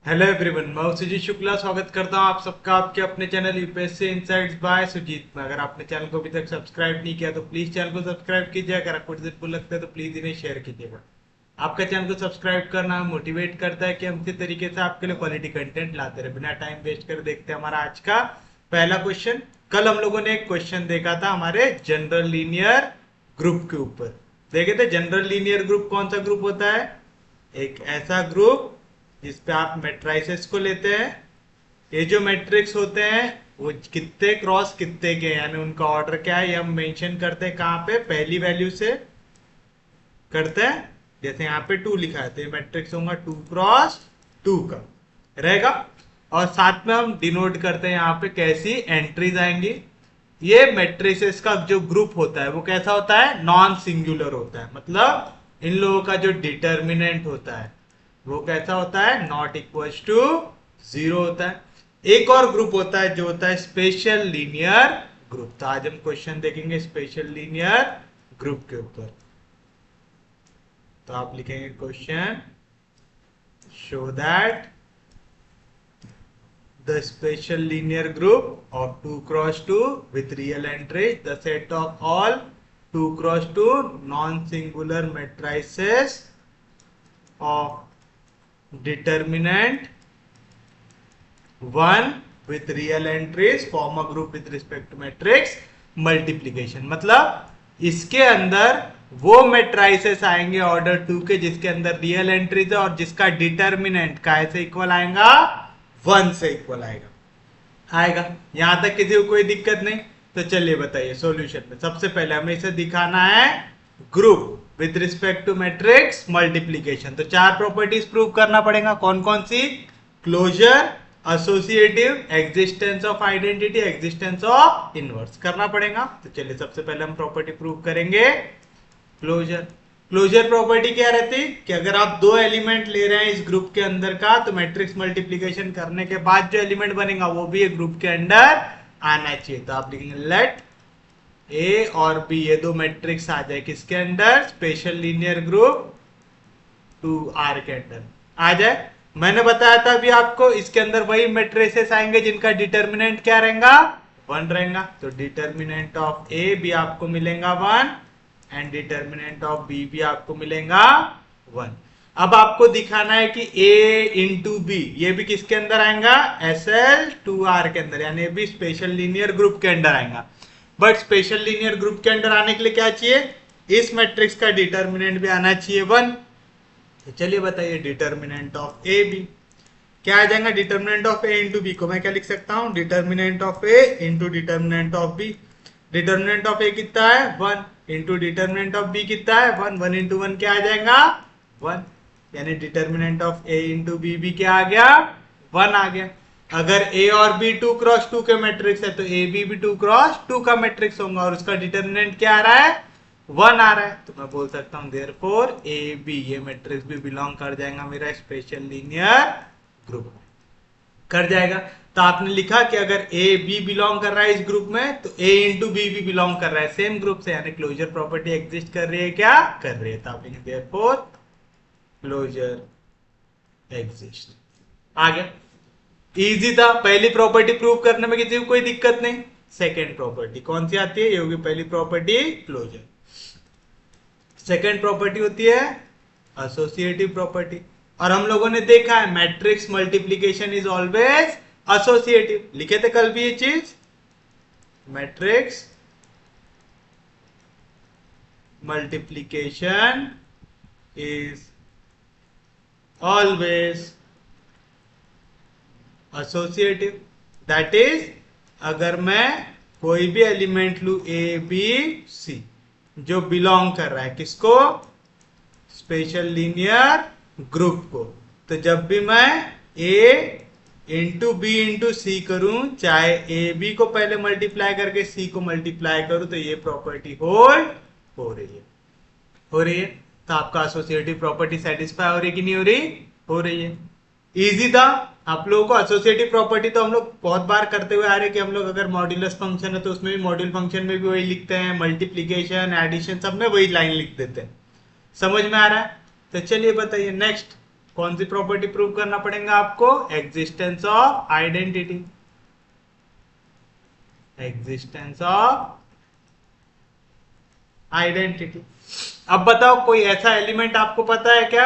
Hello everyone, मैं सुजीत शुक्ला स्वागत करता हूं आप सबका आपके अपने channel UPSC insights by Sujeet में। अगर आपने चैनल को अभी तक सब्सक्राइब नहीं किया तो प्लीज चैनल को सब्सक्राइब कीजिए। अगर आपको हेल्पफुल लगता है तो प्लीज इन्हें शेयर कीजिएगा। आपका चैनल को सब्सक्राइब करना मोटिवेट करता है कि हम किस तरीके से आपके लिए क्वालिटी कंटेंट लाते रहे। बिना टाइम वेस्ट कर देखते हैं हमारा आज का पहला क्वेश्चन। कल हम लोगों ने एक क्वेश्चन देखा था हमारे जनरल लीनियर ग्रुप के ऊपर। देखे थे जनरल लीनियर ग्रुप कौन सा ग्रुप होता है? एक ऐसा ग्रुप जिसपे आप मैट्राइसेस को लेते हैं। ये जो मैट्रिक्स होते हैं वो कितने क्रॉस कितने के, यानी उनका ऑर्डर क्या है, ये हम मेंशन करते हैं कहाँ पे? पहली वैल्यू से करते हैं। जैसे यहाँ पे 2 लिखा है तो ये मैट्रिक्स होगा 2 क्रॉस 2 का रहेगा। और साथ में हम डिनोट करते हैं यहाँ पे कैसी एंट्रीज आएंगी। ये मैट्रिसेस का जो ग्रुप होता है वो कैसा होता है? नॉन सिंगुलर होता है। मतलब इन लोगों का जो डिटर्मिनेंट होता है वो कैसा होता है? नॉट इक्वल टू 0 होता है। एक और ग्रुप होता है जो होता है स्पेशल लीनियर ग्रुप। तो आज हम क्वेश्चन देखेंगे स्पेशल लीनियर ग्रुप के ऊपर। तो आप लिखेंगे question, show that the special linear group of 2 cross 2 with real entries, the set of all 2 cross 2 non-singular matrices of determinant 1 with real entries form a group with respect to matrix multiplication। मतलब इसके अंदर वो matrices आएंगे order 2 के जिसके अंदर real entries है और जिसका डिटर्मिनेंट काय से इक्वल आएगा? 1 से इक्वल आएगा। यहां तक किसी को कोई दिक्कत नहीं? तो चलिए बताइए सॉल्यूशन में। सबसे पहले हमें इसे दिखाना है group with respect to matrix multiplication. तो 4 प्रॉपर्टीज प्रूव करना पड़ेगा। कौन कौन सी? Closure, associative, existence of identity, existence of inverse करना पड़ेगा। तो चलिए सबसे पहले हम प्रॉपर्टी प्रूव करेंगे क्लोजर। क्लोजर प्रॉपर्टी क्या रहती कि अगर आप 2 एलिमेंट ले रहे हैं इस ग्रुप के अंदर का तो मैट्रिक्स मल्टीप्लिकेशन करने के बाद जो एलिमेंट बनेगा वो भी एक ग्रुप के अंदर आना चाहिए। तो आप लिखेंगे लेट ए और बी, ये 2 मैट्रिक्स आ जाए किसके अंदर? स्पेशल लीनियर ग्रुप 2R के अंदर आ जाए। मैंने बताया था अभी आपको इसके अंदर वही मैट्रिसेस आएंगे जिनका डिटर्मिनेंट क्या रहेगा? 1 रहेगा। तो डिटर्मिनेंट ऑफ ए भी आपको मिलेगा 1 एंड डिटर्मिनेंट ऑफ बी भी आपको मिलेगा 1। अब आपको दिखाना है कि a इंटू बी ये भी किसके अंदर आएगा? SL2R के अंदर, यानी भी स्पेशल लीनियर ग्रुप के अंदर आएगा। बट स्पेशल लीनियर ग्रुप के अंदर आने के लिए क्या चाहिए? इस मैट्रिक्स का डिटर्मिनेंट भी आना चाहिए 1। तो चलिए बताइए डिटर्मिनेंट ऑफ ए बी क्या आ जाएगा? Determinant of A into B को मैं क्या लिख सकता हूं? Determinant of A into determinant of B. Determinant of A कितना है? 1 इंटू डिटर्मिनेंट ऑफ बी कितना है? 1। 1 इंटू 1 क्या आ जाएगा? 1। यानी determinant of A into B भी क्या आ गया? 1 आ गया। अगर ए और बी 2 क्रॉस 2 के मैट्रिक्स है तो ए बी भी 2 क्रॉस 2 का मैट्रिक्स होगा और उसका डिटर्मिनेंट क्या आ रहा है? 1 आ रहा है। तो मैं बोल सकता हूं देयरफॉर ए बी ये मैट्रिक्स भी बिलोंग कर जाएगा मेरा स्पेशल लीनियर ग्रुप कर जाएगा। तो आपने लिखा कि अगर ए बी बिलोंग कर रहा है इस ग्रुप में तो ए इंटू बी भी बिलोंग कर रहा है सेम ग्रुप से, यानी क्लोजर प्रॉपर्टी एग्जिस्ट कर रही है। क्या कर रही है? तो आप लिखेंगे देयरफॉर क्लोजर एग्जिस्ट। आ गया, इजी था। पहली प्रॉपर्टी प्रूव करने में किसी को कोई दिक्कत नहीं। सेकेंड प्रॉपर्टी कौन सी आती है? ये होगी पहली प्रॉपर्टी क्लोजर। सेकेंड प्रॉपर्टी होती है एसोसिएटिव प्रॉपर्टी। और हम लोगों ने देखा है matrix multiplication is always associative. लिखे थे कल भी ये चीज, matrix multiplication is always associative. That is अगर मैं कोई भी एलिमेंट लू ए बी सी जो बिलोंग कर रहा है किसको? स्पेशल लीनियर ग्रुप को, तो जब भी मैं a इंटू बी इंटू सी करूं, चाहे ए बी को पहले मल्टीप्लाई करके सी को मल्टीप्लाई करूं, तो ये प्रॉपर्टी होल्ड हो रही है। तो आपका एसोसिएटिव प्रॉपर्टी सेटिस्फाई हो रही कि नहीं हो रही? हो रही है। इजी था। आप लोगों को एसोसिएटिव प्रॉपर्टी तो हम लोग बहुत बार करते हुए आ रहे हैं कि हम लोग अगर मॉड्यूलस फंक्शन है तो उसमें भी मॉड्यूल फंक्शन में भी वही लिखते हैं, मल्टीप्लीकेशन एडिशन सब में वही लाइन लिख देते हैं। समझ में आ रहा है? तो चलिए बताइए नेक्स्ट कौन सी प्रॉपर्टी प्रूव करना पड़ेगा आपको? Existence of identity, existence of identity. अब बताओ कोई ऐसा एलिमेंट आपको पता है क्या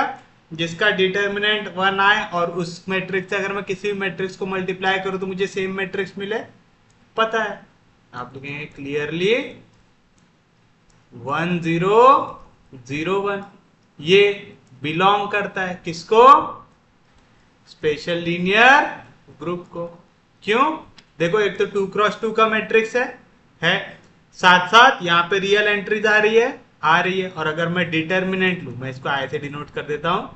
जिसका डिटर्मिनेंट 1 आए और उस मैट्रिक्स से अगर मैं किसी भी मैट्रिक्स को मल्टीप्लाई करूं तो मुझे सेम मैट्रिक्स मिले? पता है, आप लिखेंगे क्लियरली 1 0 0 1। ये बिलोंग करता है किसको? स्पेशल लीनियर ग्रुप को। क्यों? देखो एक तो 2 क्रॉस 2 का मैट्रिक्स है साथ साथ यहाँ पे रियल एंट्रीज आ रही है। और अगर मैं डिटर्मिनेंट लूं, मैं इसको आई से डिनोट कर देता हूं,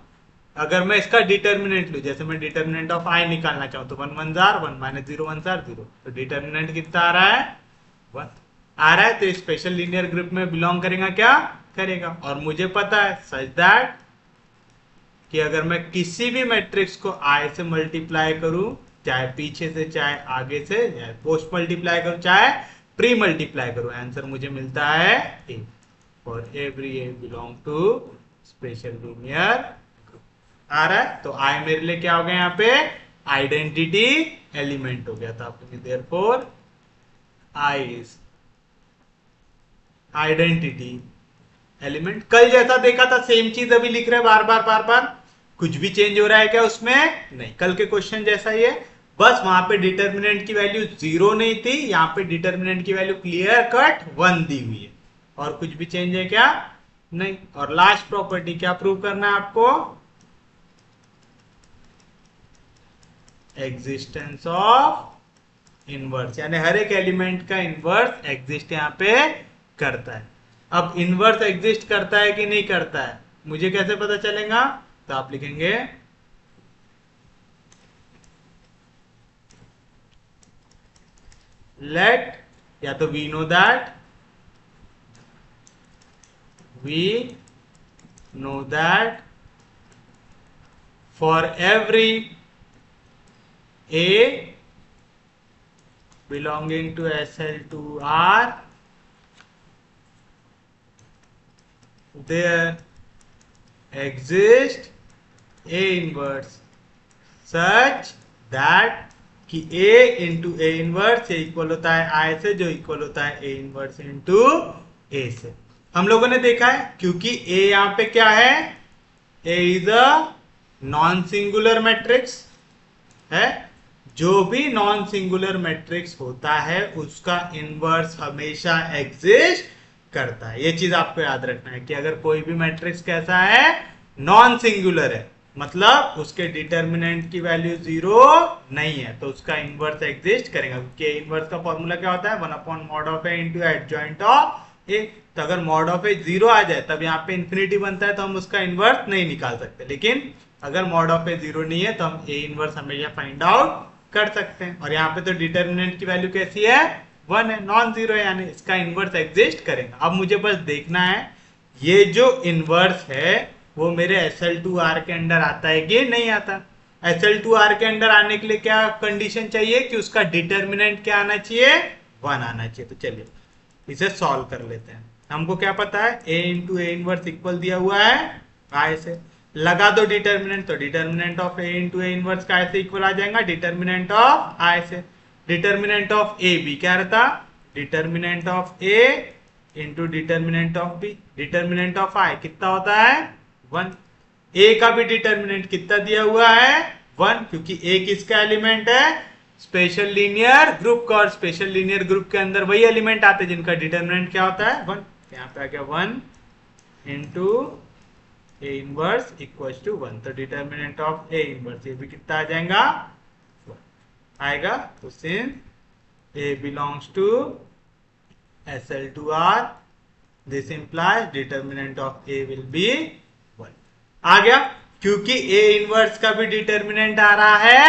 अगर मैं इसका डिटर्मिनेंट लूं, जैसे मैं डिटर्मिनेंट ऑफ आई निकालना चाहूं तो 1 1 जार 1 माइनस 0 1 जार 0, तो डिटर्मिनेंट कितना आ रहा है? 1 आ रहा है। तो स्पेशल लीनियर ग्रुप में बिलोंग करेगा क्या? करेगा। और मुझे पता है सच दैट कि अगर मैं किसी भी मैट्रिक्स को आई से मल्टीप्लाई करूं, चाहे पीछे से चाहे आगे से, चाहे पोस्ट मल्टीप्लाई करूं चाहे प्री मल्टीप्लाई करूं, आंसर मुझे मिलता है A. For every A belong to special linear group आ रहा है। तो आई मेरे लिए क्या हो गया? यहाँ पे आइडेंटिटी एलिमेंट हो गया था। आपको therefore I is identity element. कल जैसा देखा था सेम चीज अभी लिख रहे हैं बार बार, कुछ भी चेंज हो रहा है क्या उसमें? नहीं, कल के क्वेश्चन जैसा ही है, बस वहां पे डिटर्मिनेंट की वैल्यू 0 नहीं थी, यहाँ पे डिटर्मिनेंट की वैल्यू क्लियर कट 1 दी हुई है। और कुछ भी चेंज है क्या? नहीं। और लास्ट प्रॉपर्टी क्या प्रूव करना है आपको? एग्जिस्टेंस ऑफ इनवर्स, यानी हर एक एलिमेंट का इनवर्स एग्जिस्ट यहाँ पे करता है। अब इनवर्स एग्जिस्ट करता है कि नहीं करता है मुझे कैसे पता चलेगा? तो आप लिखेंगे लेट, या तो we know that for every A belonging to SL2R there exist A inverse such that कि A into A inverse equal होता है I से, जो इक्वल होता है A इनवर्स इंटू A से। हम लोगों ने देखा है क्योंकि A यहाँ पे क्या है? A is a non singular matrix है। जो भी नॉन सिंगुलर मैट्रिक्स होता है उसका इनवर्स हमेशा एग्जिस्ट करता है। ये चीज आपको याद रखना है कि अगर कोई भी मैट्रिक्स कैसा है? नॉन सिंगुलर है, मतलब उसके डिटर्मिनेंट की वैल्यू 0 नहीं है, तो उसका इनवर्स एग्जिस्ट करेगा। क्योंकि इनवर्स का फॉर्मूला क्या होता है? 1/mod(a) इंटू एडजॉइंट ऑफ ए। तो अगर मॉड ऑफ ए 0 आ जाए तब यहाँ पे इंफिनिटी बनता है, तो हम उसका इनवर्स नहीं निकाल सकते। लेकिन अगर मॉड ऑफ ए 0 नहीं है तो हम ए इनवर्स हमेशा फाइंड आउट कर सकते हैं। और यहाँ पे तो डिटर्मिनेंट की वैल्यू कैसी है? 1 है, नॉन जीरो है, यानी इसका इनवर्स एग्जिस्ट करेगा। अब मुझे बस देखना है ये जो इनवर्स है वो मेरे SL2R के अंदर आता है कि नहीं आता। SL2R के अंदर आने के लिए क्या कंडीशन चाहिए? कि उसका डिटर्मिनेंट क्या आना चाहिए? 1 आना चाहिए। तो चलिए इसे सॉल्व कर लेते हैं। हमको क्या पता है? A into A inverse equal दिया हुआ है I से, लगा दो डिटर्मिनेंट, तो determinant of A into A inverse का I से इक्वल आ जाएगा डिटर्मिनेंट ऑफ I से। डिटर्मिनेंट ऑफ ए बी क्या रहता? Determinant of A into determinant of B. Determinant of I कितना होता है? 1। ए का भी डिटर्मिनेंट कितना दिया हुआ है? 1, क्योंकि ए किसका एलिमेंट है? स्पेशल लीनियर ग्रुप का। और स्पेशल लीनियर ग्रुप के अंदर वही एलिमेंट आते हैं जिनका डिटर्मिनेंट क्या होता है? 1। यहाँ पे आ गया 1 into A inverse equal to 1। तो डिटर्मिनेंट ऑफ ए इनवर्स ये भी कितना आ जाएगा? आएगा। तो since A belongs to SL2R, this implies determinant of A will be 1। आ गया, क्योंकि A इनवर्स का भी डिटर्मिनेंट आ रहा है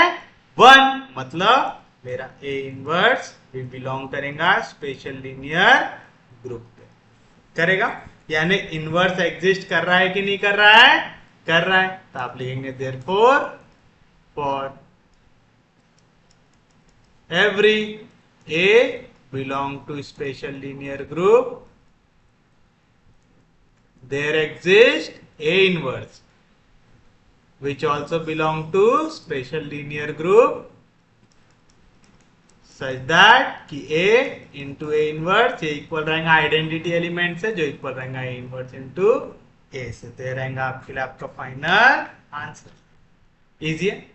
1, मतलब मेरा A इनवर्स भी बिलोंग करेगा स्पेशल लीनियर ग्रुप पे। करेगा, यानी इनवर्स एग्जिस्ट कर रहा है कि नहीं कर रहा है? कर रहा है। तो आप लिखेंगे therefore for every A belong to special linear group there exists A inverse which also belong to special linear group such that कि A into A inverse ये इक्वल रहेगा आइडेंटिटी एलिमेंट से जो इक्वल रहेगा A inverse into A से। तो ये रहेगा आपके लिए आपका फाइनल आंसर। इजी है,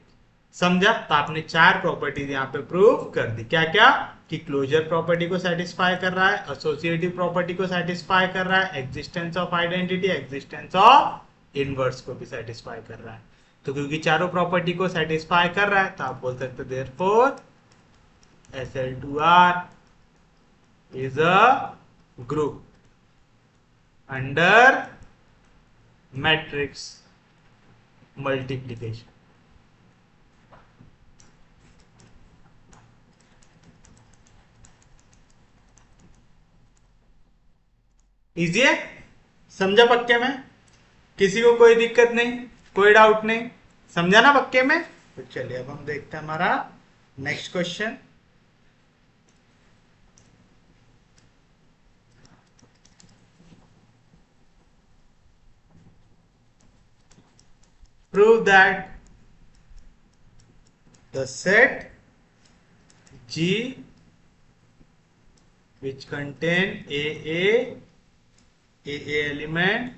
समझा? तो आपने 4 प्रॉपर्टीज यहाँ पे प्रूव कर दी। क्या क्या? कि क्लोजर प्रॉपर्टी को सेटिस्फाई कर रहा है, एसोसिएटिव प्रॉपर्टी को सेटिस्फाई कर रहा है, existence of identity, existence of inverse को भी सेटिस्फाई कर रहा है। तो क्योंकि चारों प्रॉपर्टी को सेटिस्फाई कर रहा है तो आप बोल सकते therefore SL2R is a group under matrix multiplication। Easy है, समझा पक्के में? किसी को कोई दिक्कत नहीं, कोई डाउट नहीं, समझा ना पक्के में? तो चलिए अब हम देखते हैं हमारा next question. Prove that the set G which contain AA element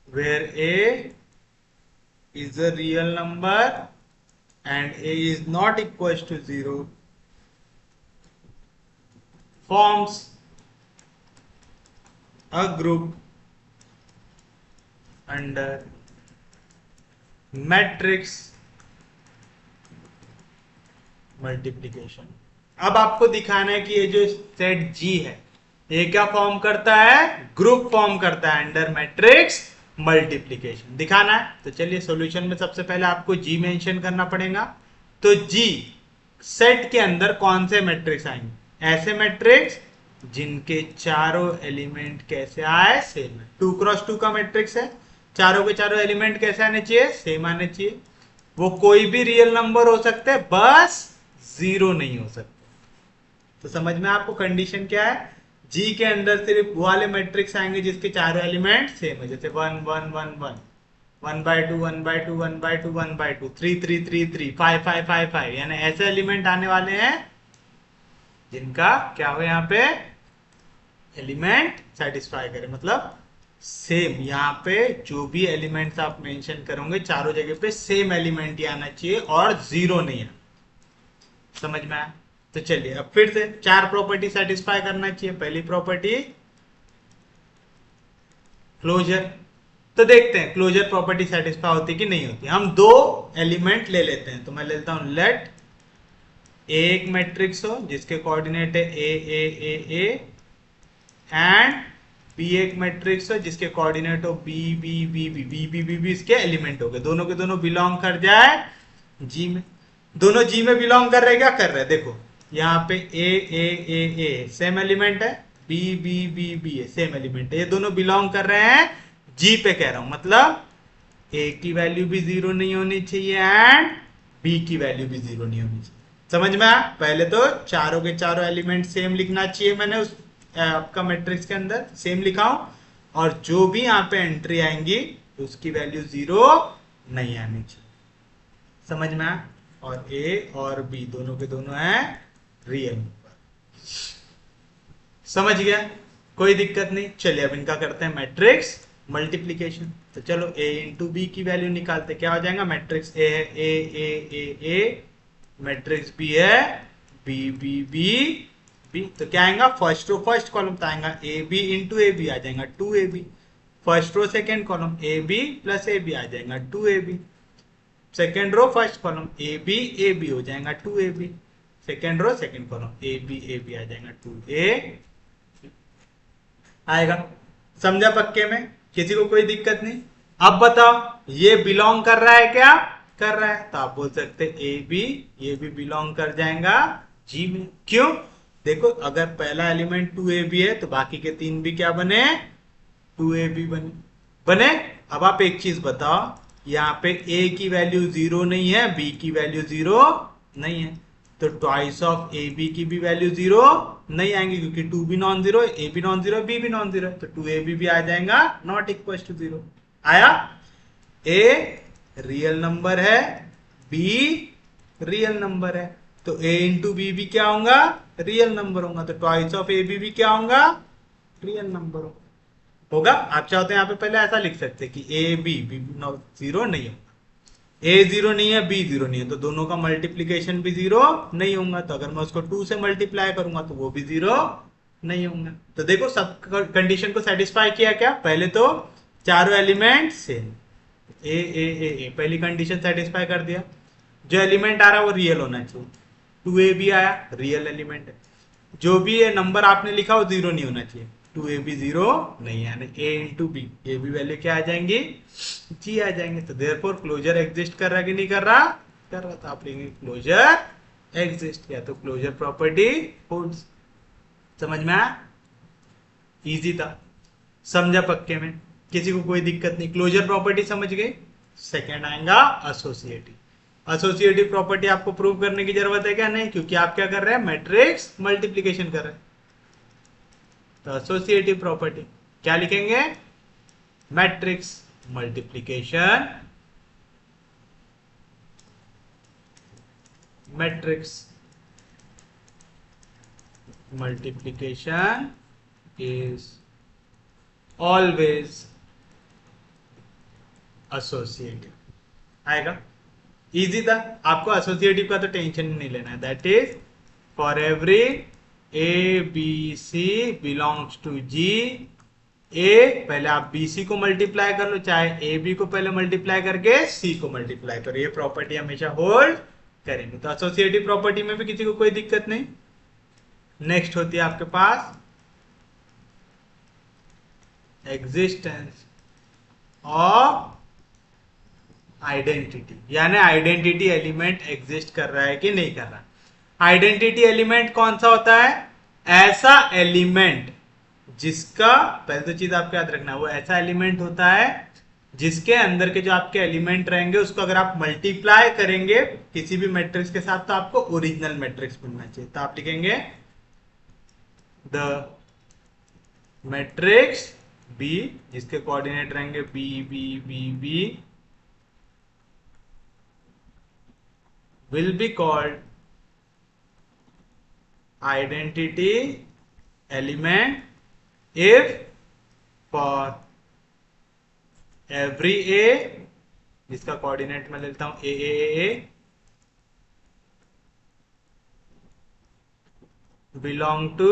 where A is a real number and A is not equal to 0 forms a group under matrix multiplication. अब आपको दिखाना है कि ये जो सेट जी है ये क्या फॉर्म करता है? ग्रुप फॉर्म करता है अंडर मैट्रिक्स मल्टीप्लिकेशन। दिखाना है तो चलिए सॉल्यूशन में सबसे पहले आपको जी मेंशन करना पड़ेगा। तो जी सेट के अंदर कौन से मैट्रिक्स आएंगे? ऐसे मैट्रिक्स जिनके चारों एलिमेंट कैसे आए? सेम है। 2x2 का मैट्रिक्स है, चारों के चारों एलिमेंट कैसे आने चाहिए? सेम आने चाहिए। वो कोई भी रियल नंबर हो सकते हैं, बस 0 नहीं हो सकते। तो समझ में आपको कंडीशन क्या है? जी के अंदर सिर्फ वो वाले मैट्रिक्स आएंगे जिसके चारों एलिमेंट सेम है, जैसे 1 1 1 1 1/2 1/2 1/2 1/2 3 3 3 3 5 5 5 5, यानी ऐसे एलिमेंट आने वाले हैं जिनका क्या हो यहाँ पे एलिमेंट सेटिस्फाई करे, मतलब सेम। यहाँ पे जो भी एलिमेंट्स आप मेंशन करोगे चारों जगह पे सेम एलिमेंट ही आना चाहिए और 0 नहीं है। समझ में आया? तो चलिए अब फिर से 4 प्रॉपर्टी सेटिस्फाई करना चाहिए। पहली प्रॉपर्टी क्लोजर। तो देखते हैं क्लोजर प्रॉपर्टी सेटिस्फाई होती कि नहीं होती। हम 2 एलिमेंट ले लेते हैं। तो मैं लेता हूं लेट ए एक मैट्रिक्स हो जिसके कोऑर्डिनेट है A A A A and B एक मैट्रिक्स हो जिसके कोऑर्डिनेट हो B B B B B B B B इसके एलिमेंट हो गए। दोनों के दोनों बिलोंग कर जाए जी में। दोनों जी में बिलोंग कर रहे, क्या कर रहे हैं? देखो यहाँ पे A A A A same element है, B B B B same element है, ये दोनों बिलोंग कर रहे हैं जी पे। कह रहा हूं मतलब ए की वैल्यू भी 0 नहीं होनी चाहिए एंड बी की वैल्यू भी 0 नहीं होनी चाहिए। समझ में आया? पहले तो चारों के चारों एलिमेंट सेम लिखना चाहिए। मैंने उस आपका मैट्रिक्स के अंदर सेम लिखा हूं और जो भी यहाँ पे एंट्री आएंगी उसकी वैल्यू 0 नहीं आनी चाहिए। समझ में आया? और ए और बी दोनों के दोनों है रियल नंबर। समझ गया? कोई दिक्कत नहीं। चलिए अब इनका करते हैं मैट्रिक्स मल्टीप्लिकेशन। तो चलो a इंटू बी की वैल्यू निकालते। क्या हो जाएगा? मैट्रिक्स ए है A A A A, matrix B है बी बी बी बी। तो क्या आएगा? फर्स्ट रो फर्स्ट कॉलम तो आएगा A B into A B, आ जाएगा 2ab। First row second column A B plus A B आ जाएगा 2ab। Second row first column A B हो जाएगा 2ab। Second row second column A B आ जाएगा 2a आएगा। समझा पक्के में? किसी को कोई दिक्कत नहीं? अब बताओ ये बिलोंग कर रहा है? क्या कर रहा है? तो आप बोल सकते ए बी ये भी बिलोंग कर जाएगा जी में। क्यों? देखो अगर पहला एलिमेंट 2ab है तो बाकी के 3 भी क्या बने? 2ab बने। अब आप एक चीज बताओ, यहाँ पे a की वैल्यू 0 नहीं है, b की वैल्यू 0 नहीं है, तो ट्वाइस ऑफ ए बी की भी वैल्यू 0 नहीं आएंगी क्योंकि 2 भी नॉन जीरो, ए भी नॉन जीरो, बी भी नॉन जीरो, तो 2ab भी आ जाएगा नॉट इक्वल टू 0। आया? a रियल नंबर है, बी रियल नंबर है, तो a इंटू बी भी क्या होगा, रियल नंबर होगा, तो ट्वाइस ऑफ ए बी भी क्या होगा, रियल नंबर होगा। आप चाहो तो यहाँ पे पहले ऐसा लिख सकते हैं कि ए बी बी जीरो नहीं होगा, ए जीरो नहीं है, बी जीरो नहीं है, तो दोनों का मल्टीप्लीकेशन भी जीरो नहीं होगा, तो अगर मैं उसको 2 से मल्टीप्लाई करूंगा तो वो भी जीरो नहीं होंगे। तो देखो सब कंडीशन को सेटिस्फाई किया क्या, पहले तो चारों एलिमेंट सेम, ए पहली कंडीशन सेटिस्फाई कर दिया, जो एलिमेंट आ रहा है वो रियल होना चाहिए, 2a भी आया रियल एलिमेंट है, जो भी ये नंबर आपने लिखा वो जीरो नहीं होना चाहिए, 2a भी जीरो नहीं है, यानी a इंटू बी, ए भी वैल्यू क्या आ जाएंगी, जी आ जाएंगे, तो देयरफॉर क्लोजर एग्जिस्ट कर रहा कि नहीं कर रहा, कर रहा, तो आप लिखेंगे क्लोजर एग्जिस्ट, या तो क्लोजर प्रॉपर्टी होल्ड्स। समझ में आया, इजी था, समझा पक्के में, किसी को कोई दिक्कत नहीं, क्लोजर प्रॉपर्टी समझ गए। सेकंड आएगा एसोसिएटिव। एसोसिएटिव प्रॉपर्टी आपको प्रूव करने की जरूरत है क्या, नहीं, क्योंकि आप क्या कर रहे हैं, मैट्रिक्स मल्टीप्लीकेशन कर रहे हैं, तो एसोसिएटिव प्रॉपर्टी क्या लिखेंगे, matrix multiplication, matrix multiplication is always associative। आएगा, इजी था, आपको एसोसिएटिव का तो टेंशन नहीं लेना है, that is for every A B C belongs to G, A पहले आप बी सी को मल्टीप्लाई कर लो, चाहे ए बी को पहले मल्टीप्लाई करके सी को मल्टीप्लाई करो, ये प्रॉपर्टी हमेशा होल्ड करेंगे, तो एसोसिएटिव प्रॉपर्टी में भी किसी को कोई दिक्कत नहीं। नेक्स्ट होती है आपके पास एग्जिस्टेंस ऑफ आइडेंटिटी, यानी आइडेंटिटी एलिमेंट एग्जिस्ट कर रहा है कि नहीं कर रहा। आइडेंटिटी एलिमेंट कौन सा होता है, ऐसा एलिमेंट जिसका, पहले तो चीज आपको याद रखना है, वो ऐसा एलिमेंट होता है जिसके अंदर के जो आपके एलिमेंट रहेंगे उसको अगर आप मल्टीप्लाई करेंगे किसी भी मैट्रिक्स के साथ तो आपको ओरिजिनल मैट्रिक्स मिलना चाहिए, तो आप लिखेंगे द मैट्रिक्स B जिसके कोऑर्डिनेट रहेंगे B B B B will be called identity element if for every A, जिसका कोऑर्डिनेट मैं लेता हूं A belong to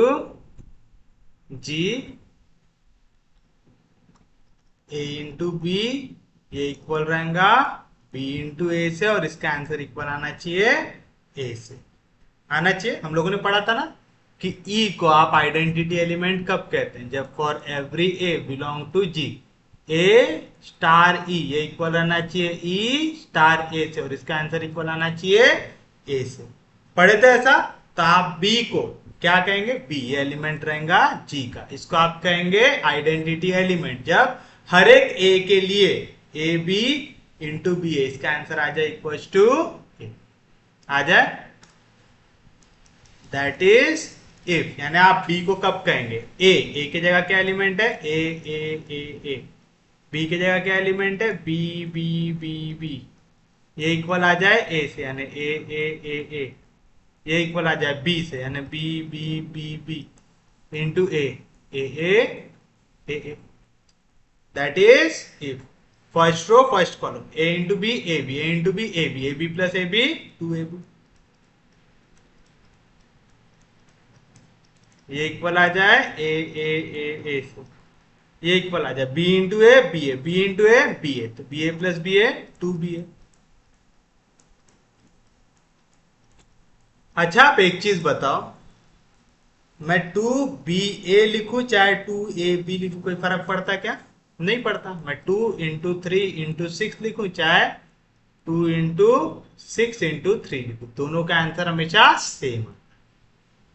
G, A into B, ये इक्वल रहेगा B इंटू ए से, और इसका आंसर इक्वल आना चाहिए A से, आना चाहिए। हम लोगों ने पढ़ा था ना कि E को आप आइडेंटिटी एलिमेंट कब कहते हैं, जब for every A belong to G, A star E, ये इक्वल आना चाहिए E स्टार A से, और इसका आंसर इक्वल आना चाहिए A से। पढ़े थे ऐसा, तो आप B को क्या कहेंगे, B ये एलिमेंट रहेगा G का, इसको आप कहेंगे आइडेंटिटी एलिमेंट जब हर एक A के लिए ए बी इंटू बी ए, इसका आंसर आ जाए इक्वल टू ए, आ जाए, दैट इज इफ, यानी आप B को कब कहेंगे, ए की जगह क्या एलिमेंट है, ए, B की जगह क्या एलिमेंट है, बी बी बी बी, ये इक्वल आ जाए A से, यानी ए, ये इक्वल आ जाए B से, यानी B B B B into A, that is if first row first column A into B A B, A into B A B plus A B 2ab, ये इक्वल आ जाए ए से, ये इक्वल आ जाए B into A B into A B A, तो B A plus B A 2ba। अच्छा आप एक चीज बताओ, मैं 2ba लिखूं चाहे 2ab लिखूं, कोई फर्क पड़ता क्या, नहीं पड़ता। मैं 2 इंटू 3 इंटू 6 लिखूं चाहे 2 इंटू 6 इंटू 3 लिखूं, दोनों का आंसर हमेशा सेम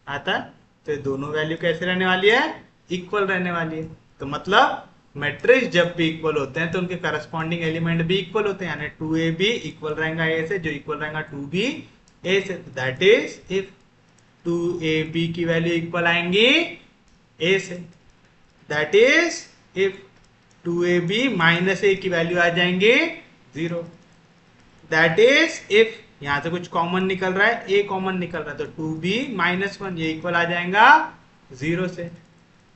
आता है, तो ये दोनों वैल्यू कैसे रहने वाली है, इक्वल रहने वाली है। तो मतलब मैट्रिक्स जब भी इक्वल होते हैं तो उनके करस्पॉन्डिंग एलिमेंट भी इक्वल होते हैं, यानी 2ab इक्वल रहेगा a से, जो इक्वल रहेगा 2b a से, दैट इज इफ 2ab की वैल्यू इक्वल आएंगी a से, that is if 2ab minus a की वैल्यू आ जाएंगे 0, दैट इज इफ यहां से कुछ कॉमन निकल रहा है, ए कॉमन निकल रहा है, तो 2b-1 ये इक्वल आ जाएगा 0 से।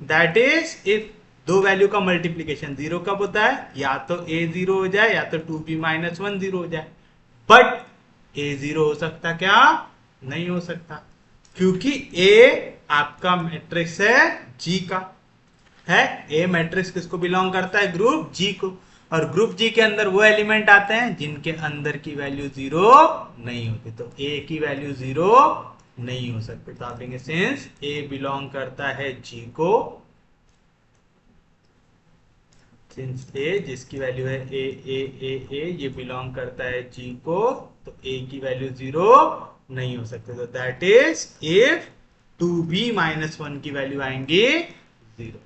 दैट इज इफ दो वैल्यू का मल्टीप्लीकेशन 0 कब होता है, या तो a 0 हो जाए या तो 2b-1 0 हो जाए। बट a 0 हो सकता क्या, नहीं हो सकता, क्योंकि a आपका मैट्रिक्स है G का है। ए मैट्रिक्स किसको बिलोंग करता है, ग्रुप जी को। और ग्रुप जी के अंदर वो एलिमेंट आते हैं जिनके अंदर की वैल्यू 0 नहीं होती, तो ए की वैल्यू 0 नहीं हो सकती। तो आप लेंगे सिंस ए बिलोंग करता है जी को, सिंस ए जिसकी वैल्यू है ए ये बिलोंग करता है जी को, तो ए की वैल्यू 0 नहीं हो सकती। तो दैट इज इफ 2b-1 की वैल्यू आएंगी 0।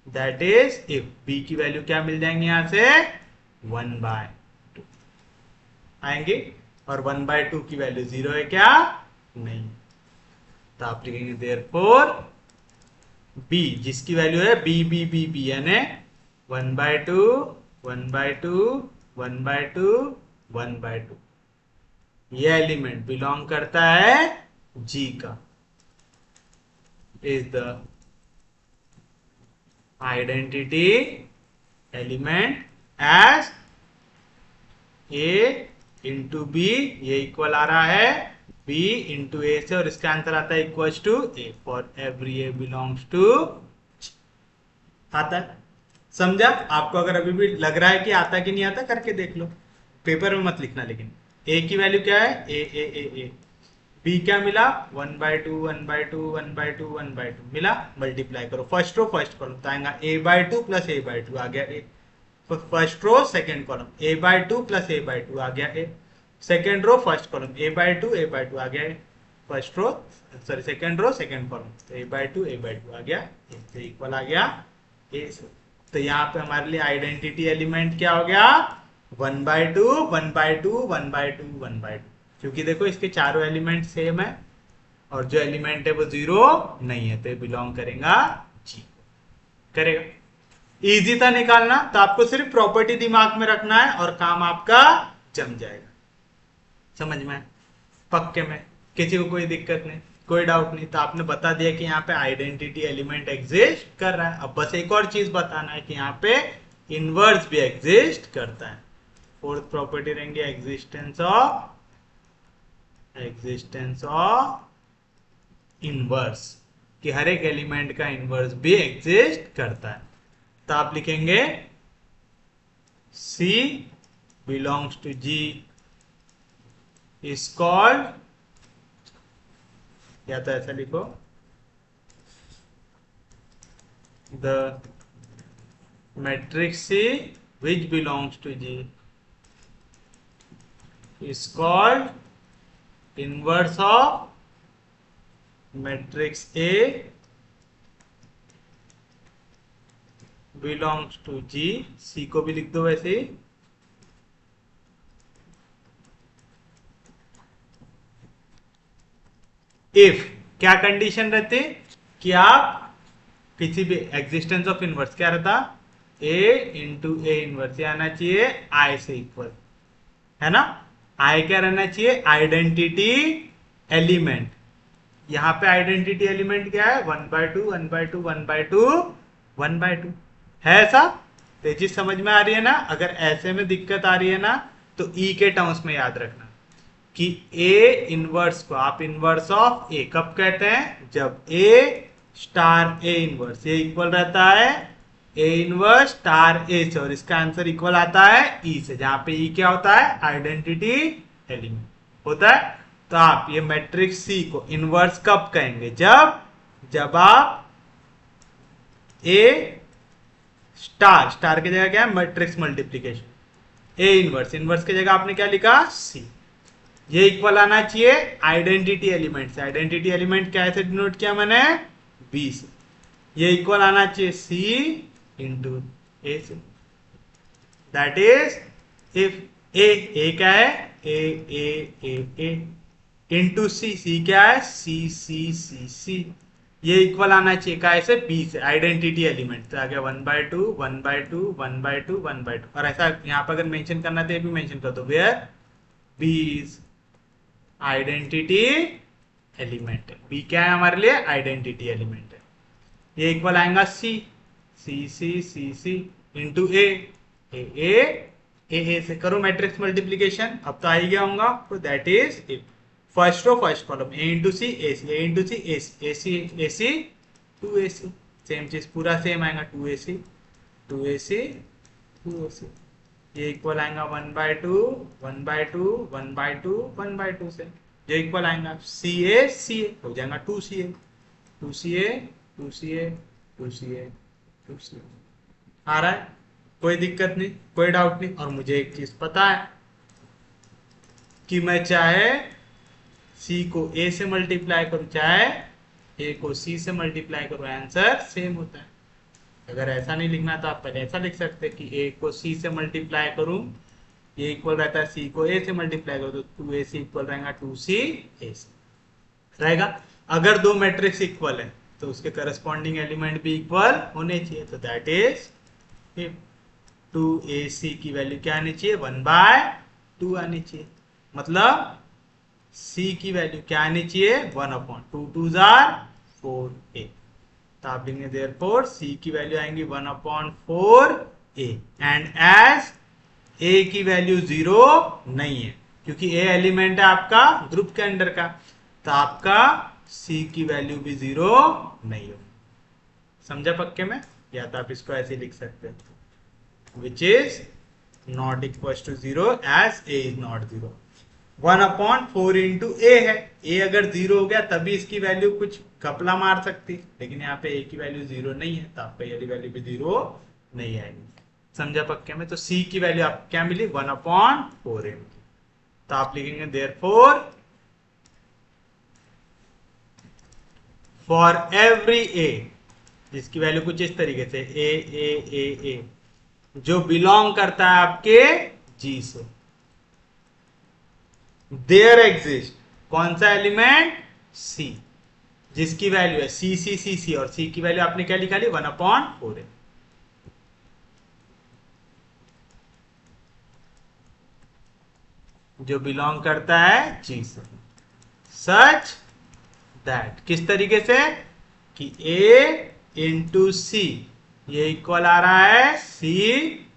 दैट इज इफ b की वैल्यू क्या मिल जाएंगे, यहां से 1/2 आएंगे, और 1/2 की वैल्यू 0 है क्या, नहीं। तो आप लिखेंगे देयरफॉर b जिसकी वैल्यू है b यानी 1/2 1/2 1/2 1/2, ये एलिमेंट बिलोंग करता है g का, is the identity element as a into B, ये इक्वल आ रहा है b इंटू ए से, और इसका आंसर आता है equal to a for every a belongs to आता है। समझा? आपको अगर अभी भी लग रहा है कि आता कि नहीं आता, करके देख लो, पेपर में मत लिखना। लेकिन a की वैल्यू क्या है, ए b क्या मिला, 1/2 1/2 1/2 1/2 मिला, मल्टीप्लाई करो फर्स्ट रो फर्स्ट कॉलम, तो आएगा a/2 प्लस a/2 आ गया a, first row second column a/2 plus a/2 आ गया a, second row first column a/2 आ गया a, first row sorry second row second column, तो a/2 आ गया a, तो इक्वल आ गया a से। तो यहाँ पे हमारे लिए आइडेंटिटी एलिमेंट क्या हो गया, 1/2 1/2 1/2 1/2, क्योंकि देखो इसके चारों एलिमेंट सेम है और जो एलिमेंट है वो 0 नहीं है, तो ये बिलोंग करेगा जी करेगा। इजी था निकालना, तो आपको सिर्फ प्रॉपर्टी दिमाग में रखना है और काम आपका जम जाएगा। समझ में, पक्के में, किसी को कोई दिक्कत नहीं, कोई डाउट नहीं। तो आपने बता दिया कि यहाँ पे आइडेंटिटी एलिमेंट एग्जिस्ट कर रहा है। अब बस एक और चीज बताना है कि यहाँ पे इनवर्स भी एग्जिस्ट करता है। फोर्थ प्रॉपर्टी रहेंगे एग्जिस्टेंस ऑफ इनवर्स, कि हर एक एलिमेंट का इनवर्स भी एग्जिस्ट करता है। तो आप लिखेंगे C belongs to G is called, या तो ऐसा लिखो, the matrix C which belongs to G is called inverse of matrix A belongs to G, C को भी लिख दो वैसे ही, इफ क्या कंडीशन रहती कि आप किसी भी एग्जिस्टेंस ऑफ इनवर्स क्या रहता, A इंटू ए इनवर्स, ये आना चाहिए I से इक्वल, है ना। I क्या रहना चाहिए, आइडेंटिटी एलिमेंट। यहाँ पे आइडेंटिटी एलिमेंट क्या है, 1/2 1/2 1/2 1/2 है ऐसा। तो ये चीज समझ में आ रही है ना। अगर ऐसे में दिक्कत आ रही है ना, तो ई के टर्म्स में याद रखना कि ए इनवर्स को आप इनवर्स ऑफ ए कब कहते हैं, जब ए स्टार ए इनवर्स ये इक्वल रहता है ए इनवर्स स्टार ए से, और इसका आंसर इक्वल आता है ई से, जहां पे ई क्या होता है, आइडेंटिटी एलिमेंट होता है। तो आप ये मैट्रिक्स सी को इनवर्स कब कहेंगे, जब आप ए स्टार की जगह क्या है, मैट्रिक्स मल्टीप्लीकेशन, ए इनवर्स की जगह आपने क्या लिखा, सी, ये इक्वल आना चाहिए आइडेंटिटी एलिमेंट से। आइडेंटिटी एलिमेंट क्या से डिनोट किया मैंने, बी से, ये इक्वल आना चाहिए सी इंटू ए से। दैट इज इफ ए क्या है, ए इंटू सी क्या है, सी, ये इक्वल आना चाहिए क्या से, बी से, आइडेंटिटी एलिमेंट। तो आ गया 1/2 1/2 1/2 1/2, और ऐसा यहाँ पर अगर मेंशन करना तो ये भी मेंशन कर दो, where B is identity element है। बी क्या है हमारे लिए? आइडेंटिटी एलिमेंट है। ये इक्वल आएगा सी, सी इंटू ए, ए से करो मैट्रिक्स मल्टीप्लीकेशन। अब तो आ ही गया होगा, तो that is it. First row first column, A into C A C, A into C A C two A C, same चीज पूरा सेम आएगा, two A C two A C two A C. ये equal आएगा 1/2 1/2 1/2 1/2 से, जो equal आएगा सी ए हो जाएगा 2CA 2CA 2CA 2CA 2CA। आ रहा है? कोई दिक्कत नहीं, कोई डाउट नहीं। और मुझे एक चीज पता है कि मैं चाहे सी को ए से मल्टीप्लाई करूं, चाहे ए को सी से मल्टीप्लाई करूं, आंसर सेम होता है। अगर ऐसा नहीं लिखना तो आप पहले ऐसा लिख सकते हैं कि ए को सी से मल्टीप्लाई करूं, ये इक्वल रहता है सी को ए से मल्टीप्लाई करो तो 2AC इक्वल रहेगा 2C AC रहेगा। अगर दो मैट्रिक्स इक्वल है तो उसके करस्पॉन्डिंग एलिमेंट भी इक्वल होने चाहिए, तो दैट इज 2AC की वैल्यू क्या आनी चाहिए? 1/2 आनी चाहिए। मतलब C की वैल्यू क्या आनी चाहिए? 1/2, 2 4A। तो आप लिखेंगे देयरफॉर C की वैल्यू आएंगी 1/4A एंड एज ए की वैल्यू 0 नहीं है, क्योंकि ए एलिमेंट है आपका ग्रुप के अंडर का, तो आपका सी की वैल्यू भी 0 नहीं हो। समझा पक्के में? या तो आप इसको ऐसे लिख सकते हैं, which is not equal to 0 as A is not 0। 1/4 into A है, ए अगर 0 हो गया तभी इसकी वैल्यू कुछ घपला मार सकती, लेकिन यहाँ पे ए की वैल्यू 0 नहीं है, तो आपका ये वैल्यू भी 0 नहीं आएगी। समझा पक्के में? तो C की वैल्यू आपको क्या मिली? 1/4A। तो आप लिखेंगे देयरफॉर फॉर एवरी A, जिसकी वैल्यू कुछ इस तरीके से ए जो बिलोंग करता है आपके G से, देयर एग्जिस्ट कौन सा एलिमेंट? C, जिसकी वैल्यू है C और C की वैल्यू आपने क्या लिखा ली? 1/4A। जो बिलोंग करता है G से, सच दैट किस तरीके से कि A इंटू सी, ये इक्वल आ रहा है C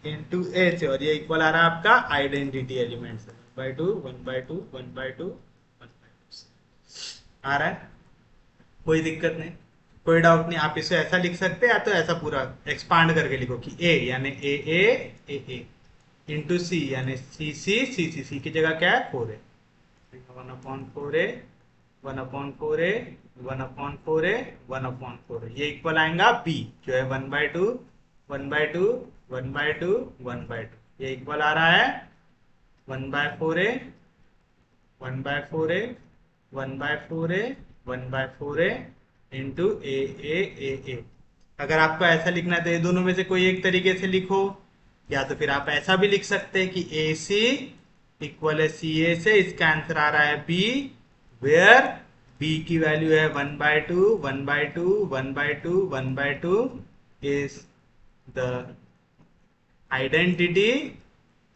इंटू ए से, और ये इक्वल आ रहा है आपका आइडेंटिटी एलिमेंट से 1/2 1/2 1/2 1/2 आ रहा है। कोई दिक्कत नहीं, कोई डाउट नहीं। आप इसे ऐसा लिख सकते हैं या तो ऐसा पूरा एक्सपांड करके लिखो कि A यानी ए इंटू सी यानी सी की जगह क्या है? 4A। 1/4A 1/4A 1/4A 1/4A, ये इक्वल आएगा B जो है 1/2 1/2 1/2 1/2, ये इक्वल आ रहा है 1/4A 1/4A 1/4A 1/4A into ए। अगर आपको ऐसा लिखना है तो ये दोनों में से कोई एक तरीके से लिखो, या तो फिर आप ऐसा भी लिख सकते हैं कि AC इक्वल है CA से, इसका आंसर आ रहा है B, वेयर B की वैल्यू है 1/2 1/2 1/2 1/2 इज द आइडेंटिटी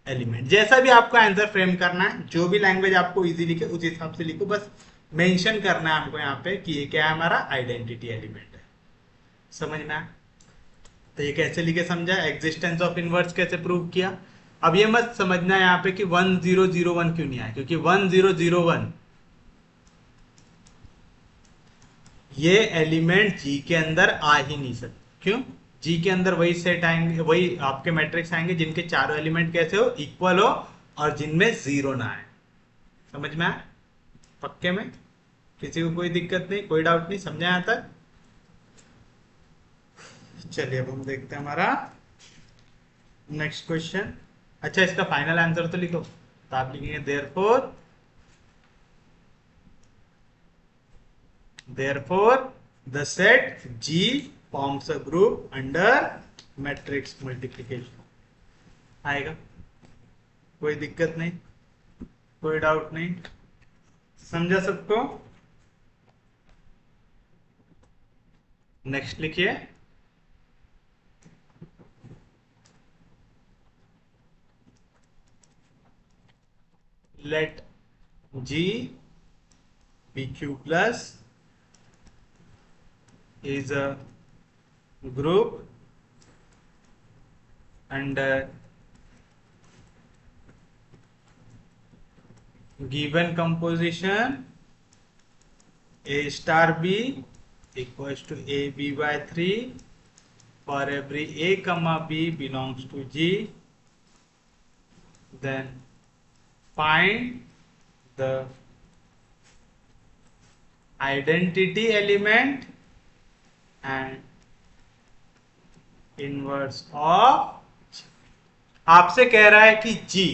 एलिमेंट। जैसा भी आपको आंसर फ्रेम करना है, जो भी लैंग्वेज आपको इजी लिखे उस हिसाब से लिखो, बस मेंशन करना है हमको यहाँ पे कि ये क्या है? हमारा आइडेंटिटी एलिमेंट है। समझ में आया? तो ये कैसे लिखे समझा? एग्जिस्टेंस ऑफ इनवर्स कैसे प्रूव किया। अब ये मत समझना यहाँ पे कि 1001 क्यों नहीं आया, क्योंकि 1001 ये एलिमेंट G के अंदर आ ही नहीं सकते। क्यों? G के अंदर वही सेट आएंगे, वही आपके मैट्रिक्स आएंगे जिनके चारों एलिमेंट कैसे हो? इक्वल हो, और जिनमें 0 ना आए। समझ में आया पक्के में? किसी को कोई दिक्कत नहीं, कोई डाउट नहीं? समझा यहाँ तक? चलिए अब हम देखते हैं हमारा नेक्स्ट क्वेश्चन। अच्छा, इसका फाइनल आंसर तो लिखो। तो आप लिखेंगे therefore the set G forms a group under matrix multiplication। आएगा? कोई दिक्कत नहीं, कोई डाउट नहीं? समझा सबको? नेक्स्ट लिखिए। let G be Q plus is a group under given composition A star B equals to AB by 3 for every A comma B belongs to G. Then find the identity element and inverse of. आपसे कह रहा है कि G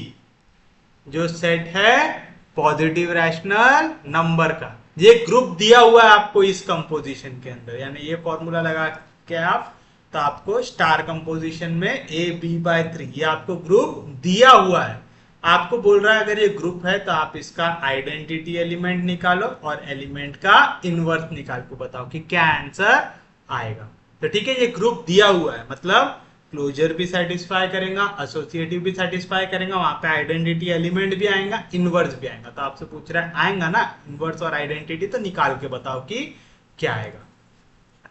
जो set है positive rational number का, ये group दिया हुआ है आपको इस कंपोजिशन के अंदर, यानी ये फॉर्मूला लगा के आप तो आपको स्टार कंपोजिशन में ए बी बाय 3 ये आपको ग्रुप दिया हुआ है। आपको बोल रहा है अगर ये ग्रुप है तो आप इसका आइडेंटिटी एलिमेंट निकालो और एलिमेंट का इनवर्स निकाल के बताओ कि क्या आंसर आएगा। तो ठीक है, ये ग्रुप दिया हुआ है मतलब क्लोजर भी सेटिस्फाई करेगा, एसोसिएटिव भी सेटिस्फाई करेगा, वहां पे आइडेंटिटी एलिमेंट भी आएगा, इनवर्स भी आएगा। तो आपसे पूछ रहा है आएगा ना इनवर्स और आइडेंटिटी, तो निकाल के बताओ कि क्या आएगा।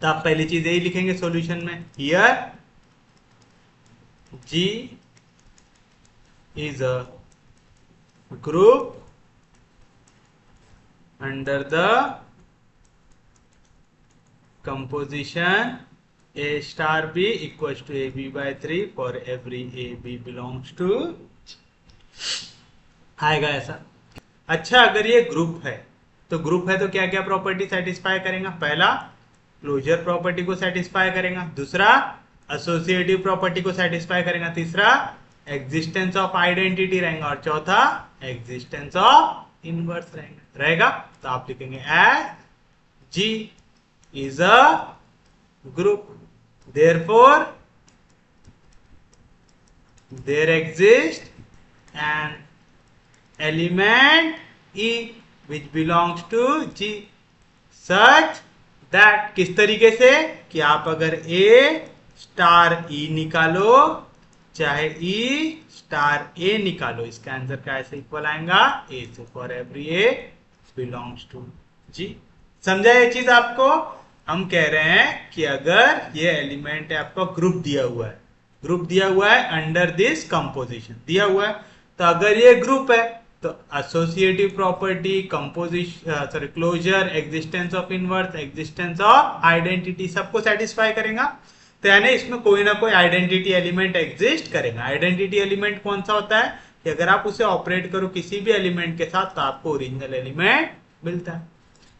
तो आप पहली चीज यही लिखेंगे सॉल्यूशन में, here G is a group under the composition A star B equals to AB by 3 for every AB belongs to, आएगा ऐसा। अच्छा, अगर ये ग्रुप है तो ग्रुप है तो क्या क्या प्रॉपर्टी सेटिस्फाई करेगा? पहला क्लोजर प्रॉपर्टी को सेटिस्फाई करेगा, दूसरा एसोसिएटिव प्रॉपर्टी को सेटिस्फाई करेगा, तीसरा एग्जिस्टेंस ऑफ आइडेंटिटी रहेगा और चौथा एग्जिस्टेंस ऑफ इनवर्स रहेगा। तो आप लिखेंगे as G is a group, therefore there exists an element E which belongs to G such that, किस तरीके से कि आप अगर A स्टार E निकालो चाहे E स्टार A निकालो, इसका आंसर का ऐसे इक्वल आएगा A से, for every A belongs to G। समझा ये चीज आपको? हम कह रहे हैं कि अगर ये एलिमेंट है आपका ग्रुप दिया हुआ है, ग्रुप दिया हुआ है अंडर दिस कंपोजिशन दिया हुआ है, तो अगर ये ग्रुप है तो associative property, composition sorry closure, existence of inverse, existence of identity सबको सेटिस्फाई करेगा। तो यानी इसमें कोई ना कोई आइडेंटिटी एलिमेंट एग्जिस्ट करेगा। आइडेंटिटी एलिमेंट कौन सा होता है कि अगर आप उसे ऑपरेट करो किसी भी एलिमेंट के साथ तो आपको ओरिजिनल एलिमेंट मिलता है।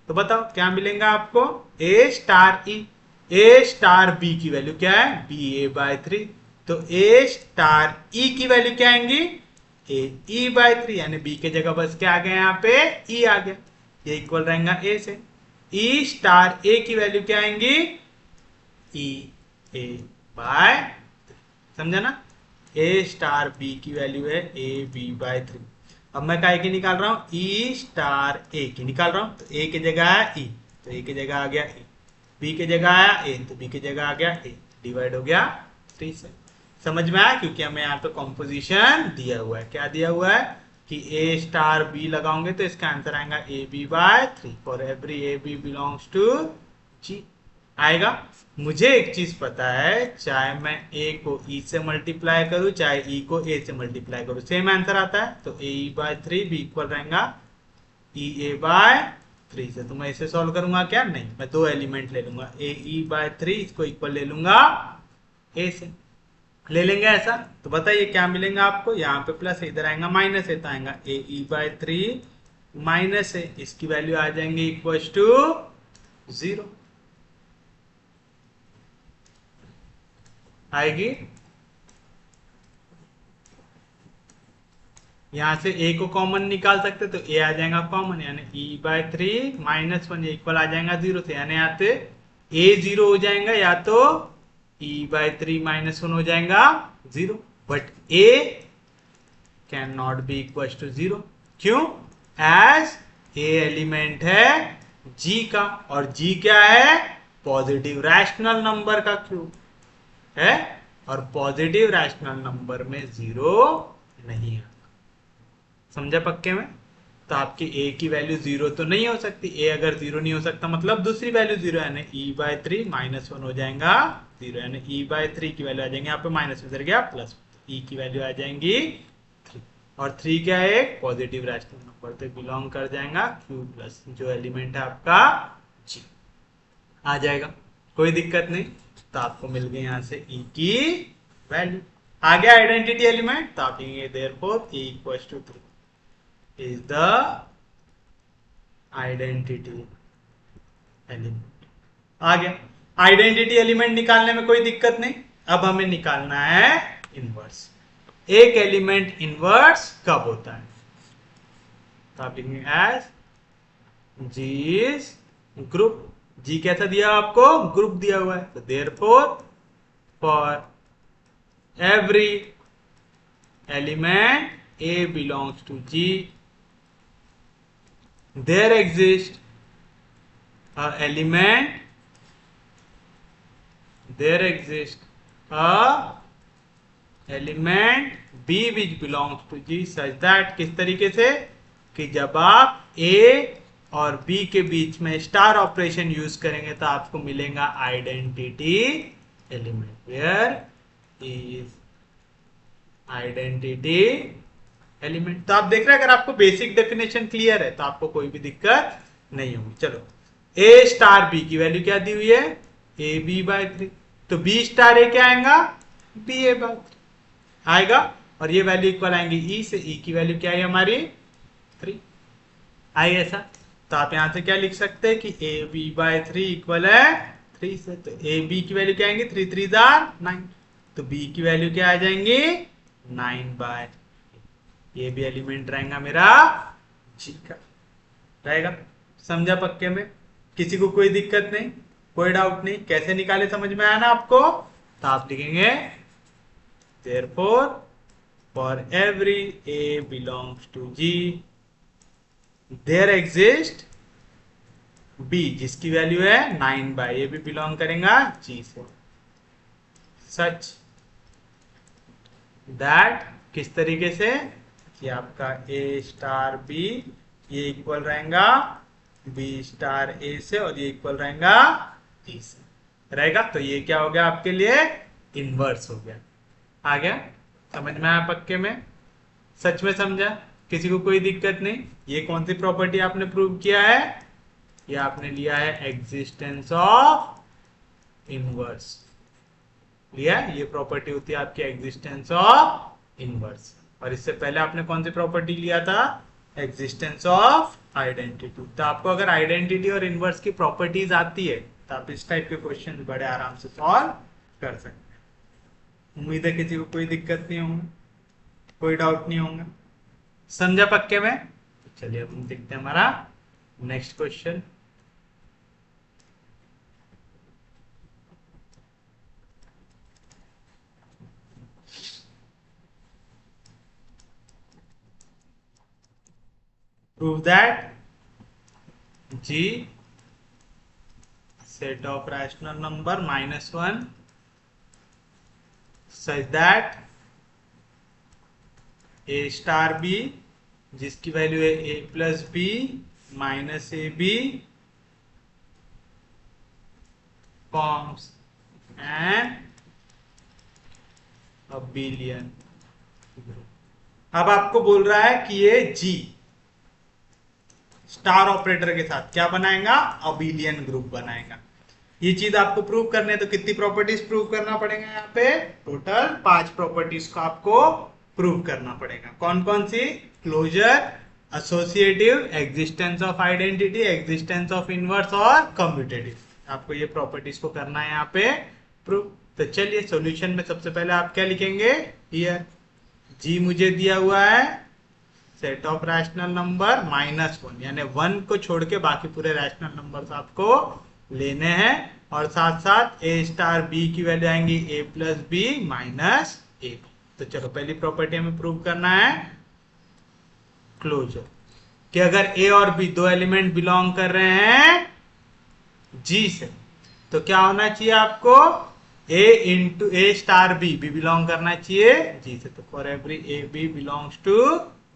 तो बताओ क्या मिलेगा आपको? ए स्टार ई, ए स्टार बी की वैल्यू क्या है? बी ए बाय 3। तो ए स्टार ई की वैल्यू क्या आएंगी? ए ई बाय 3, यानी बी के जगह बस क्या आ गया यहाँ पे? ई आ गया, ये इक्वल रहेगा ए से। ई स्टार ए की वैल्यू क्या आएंगी? ई ए बाय 3, समझा ना? ए स्टार बी की वैल्यू है ए बी बाय 3। अब मैं काय की निकाल रहा हूं? ई स्टार ए की निकाल रहा हूं, तो ए की जगह है ई, तो ए की जगह आ गया ए, बी की जगह आया ए, तो बी की जगह आ गया ए, डिवाइड हो गया 3 से। समझ में आया? क्योंकि हमें यहाँ पे कॉम्पोजिशन दिया हुआ है। क्या दिया हुआ है कि ए स्टार बी लगाओगे तो इसका आंसर आएगा A B by 3 for every A B belongs to G आएगा। मुझे एक चीज पता है, चाहे मैं ए को ई से मल्टीप्लाई करूं चाहे ई को ए से मल्टीप्लाई करूं सेम आंसर आता है। तो ए ई बाय 3 भी इक्वल रहेगा ई ए बाय 3 से। तो मैं इसे सॉल्व करूंगा क्या? नहीं, मैं दो एलिमेंट ले लूंगा, ए ई बाय 3 इसको इक्वल ले लूंगा ए से, ले लेंगे ऐसा। तो बताइए क्या मिलेगा आपको? यहाँ पे प्लस है, इधर आएगा माइनस है, तो आएगा ए ई बाय 3 माइनस है, इसकी वैल्यू आ जाएंगे इक्वल टू 0 आएगी। यहां से a को कॉमन निकाल सकते तो a आ जाएगा कॉमन, यानी e बाय 3 माइनस 1 इक्वल आ जाएगा 0 से, यानी यहाँ पे a 0 हो जाएगा या तो e बाय 3 माइनस 1 हो जाएगा 0, but a can not be equal to 0। क्यों? एज a एलिमेंट है g का, और g क्या है? पॉजिटिव रैशनल नंबर का क्यूब है, और पॉजिटिव रैशनल नंबर में 0 नहीं आता। समझा पक्के में? तो आपकी ए की वैल्यू 0 तो नहीं हो सकती, ए अगर 0 नहीं हो सकता मतलब दूसरी वैल्यू 0 यानी e/3 -1 हो जाएगा 0, यानी e/3 की वैल्यू आ जाएंगे यहाँ पे माइनस में गया प्लस, e की वैल्यू आ जाएंगी 3, और 3 क्या है? एक पॉजिटिव रैशनल नंबर, तो बिलोंग कर जाएगा Q प्लस, जो एलिमेंट है आपका G आ जाएगा, कोई दिक्कत नहीं। तो आपको मिल गई यहाँ से E की वैल्यू, आ गया आइडेंटिटी एलिमेंट। तो आप लिखेंगे therefore E equals to 3 is the identity element. आ गया, आइडेंटिटी एलिमेंट निकालने में कोई दिक्कत नहीं। अब हमें निकालना है इनवर्स। एक एलिमेंट इनवर्स कब होता है? तो आप लिखेंगे as G is group. G कैसा दिया आपको? ग्रुप दिया हुआ है। तो therefore for every element A belongs to G there exist a element, there exists a element b which belongs to G such that, किस तरीके से कि जब आप a और b के बीच में स्टार ऑपरेशन यूज करेंगे तो आपको मिलेगा identity element, where is identity element. तो आप देख रहे हैं, अगर आपको बेसिक डेफिनेशन क्लियर है तो आपको कोई भी दिक्कत नहीं होगी। चलो, ए स्टार बी की वैल्यू क्या दी हुई है? ए बी बाय 3, तो बी स्टार ए क्या आएगा? बी ए बाय 3 आएगा, और ये वैल्यू इक्वल आएंगी ई से। ई की वैल्यू क्या है हमारी? 3 आई ऐसा। तो आप यहां से क्या लिख सकते हैं कि ए बी बाय 3 इक्वल है 3 से, तो ए बी की वैल्यू क्या आएंगी? 3 3 9, तो बी की वैल्यू क्या आ जाएंगी? 9 बाय, ये भी एलिमेंट रहेगा मेरा जी का, रहेगा। समझा पक्के में? किसी को कोई दिक्कत नहीं, कोई डाउट नहीं? कैसे निकाले समझ में आया ना आपको? तो आप लिखेंगे therefore for every a belongs to G there exists B जिसकी वैल्यू है 9 बाय, ये भी बिलोंग करेगा G से, सच दैट, किस तरीके से कि आपका A स्टार B ये इक्वल रहेगा बी स्टार ए से, और ये इक्वल रहेगा डी से रहेगा। तो ये क्या हो गया आपके लिए? इनवर्स हो गया। आ गया, समझ में आया पक्के में? सच में समझा? किसी को कोई दिक्कत नहीं? ये कौन सी प्रॉपर्टी आपने प्रूव किया है? ये आपने लिया है एग्जिस्टेंस ऑफ इनवर्स, लिया। ये प्रॉपर्टी होती है आपकी एग्जिस्टेंस ऑफ इनवर्स, और इससे पहले आपने कौन सी प्रॉपर्टी लिया था? Existence of identity. तो आपको अगर आइडेंटिटी और इनवर्स की प्रॉपर्टीज आती है तो आप इस टाइप के क्वेश्चन बड़े आराम से सॉल्व कर सकते हैं। उम्मीद है किसी को कोई दिक्कत नहीं होगी, कोई डाउट नहीं होगा। समझा पक्के में? चलिए अब हम देखते हैं हमारा next question. Prove that G set of rational number -1 such that A star B जिसकी वैल्यू है A plus B minus A B forms an abelian group। अब आपको बोल रहा है कि ये G स्टार ऑपरेटर के साथ क्या बनाएगा? अबिलियन ग्रुप बनाएगा। ये चीज आपको प्रूव करने है तो कितनी प्रॉपर्टीज प्रूव करना पड़ेगा? यहाँ पे टोटल 5 प्रॉपर्टीज को आपको प्रूव करना पड़ेगा। कौन कौन सी? Closure, associative, existence of identity, existence of inverse और कम्यूटेटिव। आपको ये प्रॉपर्टीज को करना है यहाँ पे प्रूव। तो चलिए सॉल्यूशन में सबसे पहले आप क्या लिखेंगे? हियर जी मुझे दिया हुआ है सेट ऑफ रैशनल नंबर -1, यानी 1 को छोड़ के बाकी पूरे रैशनल नंबर्स आपको लेने हैं, और साथ साथ ए स्टार बी की वैल्यू आएंगी ए प्लस बी माइनस ए। तो चलो पहली प्रॉपर्टी हमें प्रूव करना है क्लोजर, कि अगर ए और बी दो एलिमेंट बिलोंग कर रहे हैं जी से तो क्या होना चाहिए आपको? A into A star B भी बिलोंग करना चाहिए जी से। तो for every A B belongs to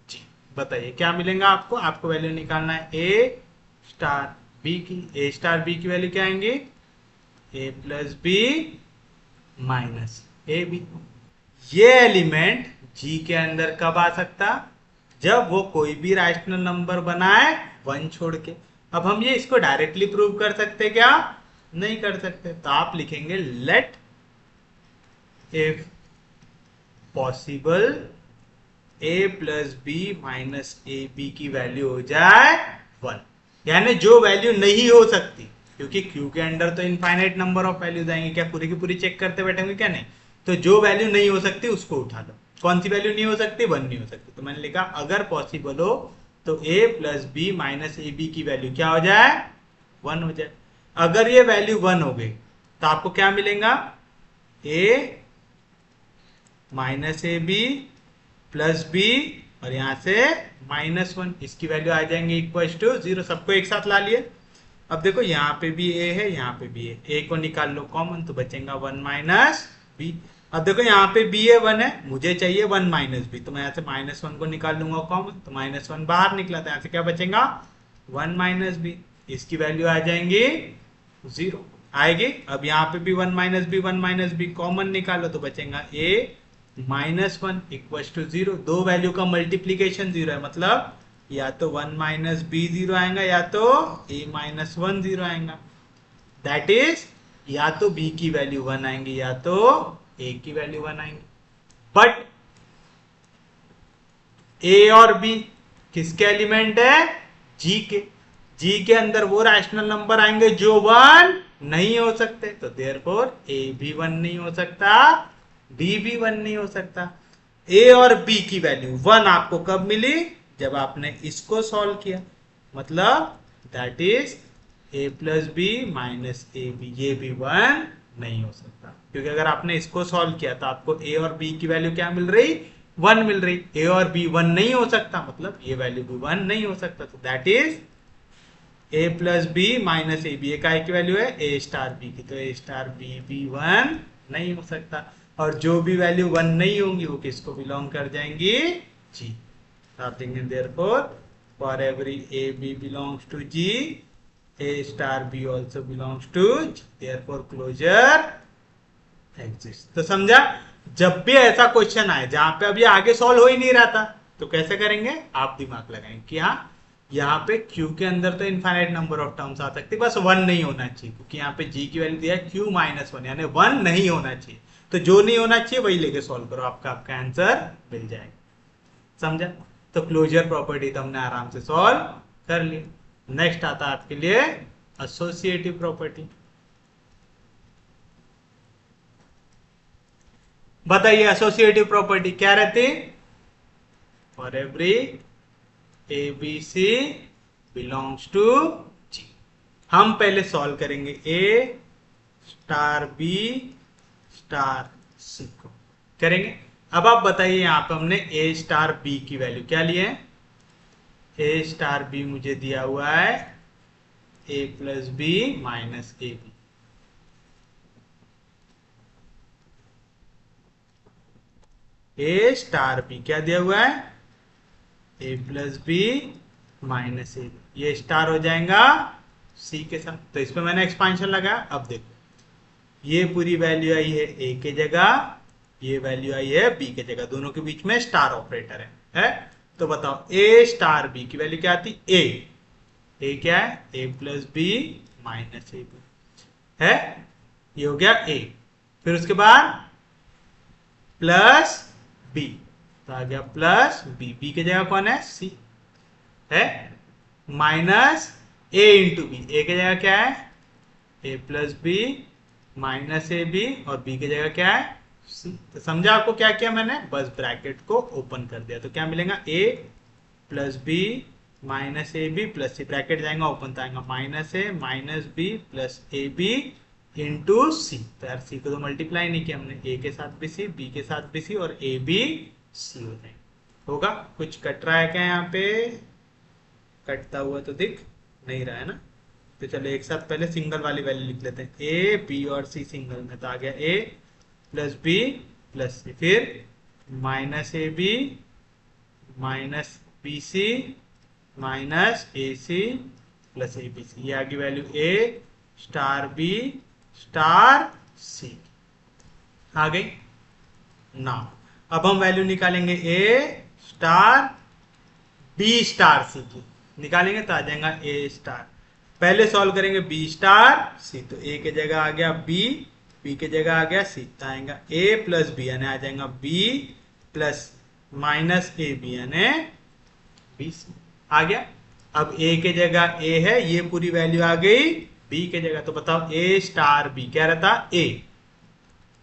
G, बताइए क्या मिलेगा आपको। आपको वैल्यू निकालना है ए स्टार बी की। ए स्टार बी की वैल्यू क्या आएंगी, A plus B minus A B. ये एलिमेंट जी के अंदर कब आ सकता, जब वो कोई भी रैशनल नंबर बनाए वन छोड़ के। अब हम ये इसको डायरेक्टली प्रूव कर सकते क्या, नहीं कर सकते। तो आप लिखेंगे let if possible A plus B minus A B की वैल्यू हो जाए वन, यानी जो वैल्यू नहीं हो सकती, क्योंकि क्यू के अंदर तो इनफाइनाइट नंबर ऑफ वैल्यूज आएंगे, क्या पूरी की पूरी चेक करते बैठेंगे क्या, नहीं। तो जो वैल्यू नहीं हो सकती उसको उठा लो। कौन सी वैल्यू नहीं हो सकती, वन नहीं हो सकती। तो मैंने लिखा अगर पॉसिबल हो तो A plus B minus A B की वैल्यू क्या हो जाए, वन हो जाए। अगर ये वैल्यू वन हो गई तो आपको क्या मिलेगा, A minus A B plus B और यहां से माइनस वन, इसकी वैल्यू आ जाएंगे इक्वल टू जीरो। सबको एक साथ ला लिए। अब देखो यहाँ पे भी ए है, यहाँ पे भी ए को निकाल लो कॉमन, तो बचेगा वन माइनस बी। अब देखो यहाँ पे बी है, वन है, मुझे चाहिए वन माइनस बी, तो मैं यहाँ से माइनस वन को निकाल लूंगा कॉमन, तो माइनस वन बाहर निकला, था यहाँ से क्या बचेगा, वन माइनस बी। इसकी वैल्यू आ जाएंगी जीरो आएगी। अब यहाँ पे भी वन माइनस बी कॉमन निकालो तो बचेगा A minus one equal to zero. दो वैल्यू का मल्टीप्लीकेशन जीरो है, मतलब या तो वन माइनस बी जीरो आएगा या तो ए माइनस वन जीरो आएगा। दैट इज या तो बी की वैल्यू वन आएंगी या तो ए की वैल्यू वन आएंगी। बट ए और बी किसके एलिमेंट है, जी के। जी के अंदर वो रैशनल नंबर आएंगे जो वन नहीं हो सकते, तो देयरफॉर ए भी वन नहीं हो सकता, बी भी वन नहीं हो सकता। ए और बी की वैल्यू वन आपको कब मिली, जब आपने इसको सॉल्व किया, मतलब that is A plus B minus A B, ये भी वन नहीं हो सकता, क्योंकि अगर आपने इसको सॉल्व किया तो आपको ए और बी की वैल्यू क्या मिल रही, वन मिल रही। ए और बी वन नहीं हो सकता, मतलब ये वैल्यू भी वन नहीं हो सकता, तो that is A plus B minus A B. काय की वैल्यू है ए स्टार बी की, तो ए स्टार बी भी वन नहीं हो सकता। और जो भी वैल्यू वन नहीं होंगी वो किसको बिलोंग कर जाएंगी, जी। आप देखेंगे therefore for every A B belongs to G, A star B also belongs to G, therefore closure exist. तो समझा, जब भी ऐसा क्वेश्चन आए जहां पे अभी आगे सॉल्व हो ही नहीं रहा था, तो कैसे करेंगे, आप दिमाग लगाएंगे कि हाँ यहाँ पे Q के अंदर तो इनफाइनाइट नंबर ऑफ टर्म्स आ सकती है, बस वन नहीं होना चाहिए, क्योंकि यहाँ पे G की वैल्यू दिया है Q माइनस वन, यानी वन नहीं होना चाहिए। तो जो नहीं होना चाहिए वही लेके सॉल्व करो, आपका आंसर मिल जाएगा। समझा, तो क्लोजर प्रॉपर्टी तो हमने आराम से सॉल्व कर ली। नेक्स्ट आता है आपके लिए एसोसिएटिव प्रॉपर्टी। बताइए एसोसिएटिव प्रॉपर्टी क्या रहती, for every A B C belongs to G. हम पहले सॉल्व करेंगे A star B star C को करेंगे। अब आप बताइए यहां पे हमने ए स्टार बी की वैल्यू क्या ली है, ए स्टार बी मुझे दिया हुआ है A plus B minus A B. A star B क्या दिया हुआ है, A plus B minus A, ये स्टार हो जाएगा सी के साथ, तो इसमें मैंने एक्सपांशन लगाया। अब देखो ये पूरी वैल्यू आई है ए के जगह, ये वैल्यू आई है बी के जगह, दोनों के बीच में स्टार ऑपरेटर है? तो बताओ ए स्टार बी की वैल्यू क्या आती, ए क्या है, A plus B minus A B है, ये हो गया ए। फिर उसके बाद प्लस बी, तो आ गया प्लस बी, बी की जगह कौन है, सी है, minus A into B, A की जगह क्या है, A plus B minus A B, और बी की जगह क्या है, सी। तो समझा आपको क्या किया मैंने, बस ब्रैकेट को ओपन कर दिया, तो क्या मिलेगा, A plus B minus A B plus C, bracket जाएगा ओपन, तो आएगा minus A minus B plus A B into C. तो यार सी को तो मल्टीप्लाई नहीं किया हमने, ए के साथ भी सी, बी के साथ भी सी, और ए बी सी हो जाएगा। होगा कुछ कट रहा है क्या यहाँ पे, कटता हुआ तो दिख नहीं रहा है ना। तो चलो एक साथ पहले सिंगल वाली वैल्यू लिख लेते हैं, ए बी और सी सिंगल में, तो आ गया A plus B plus C, फिर minus A B minus B C minus A C plus A B C, ये आगे value A star B star C आ गई ना। अब हम वैल्यू निकालेंगे A star B star C की, निकालेंगे तो आ जाएगा ए स्टार। पहले सॉल्व करेंगे बी स्टार सी, तो ए के जगह आ गया बी, बी के जगह आ गया सी, तो आएगा ए प्लस बी यानी आ जाएगा B plus minus A B यानी बी सी आ गया। अब ए के जगह ए है, ये पूरी वैल्यू आ गई बी के जगह, तो बताओ ए स्टार बी क्या रहता, ए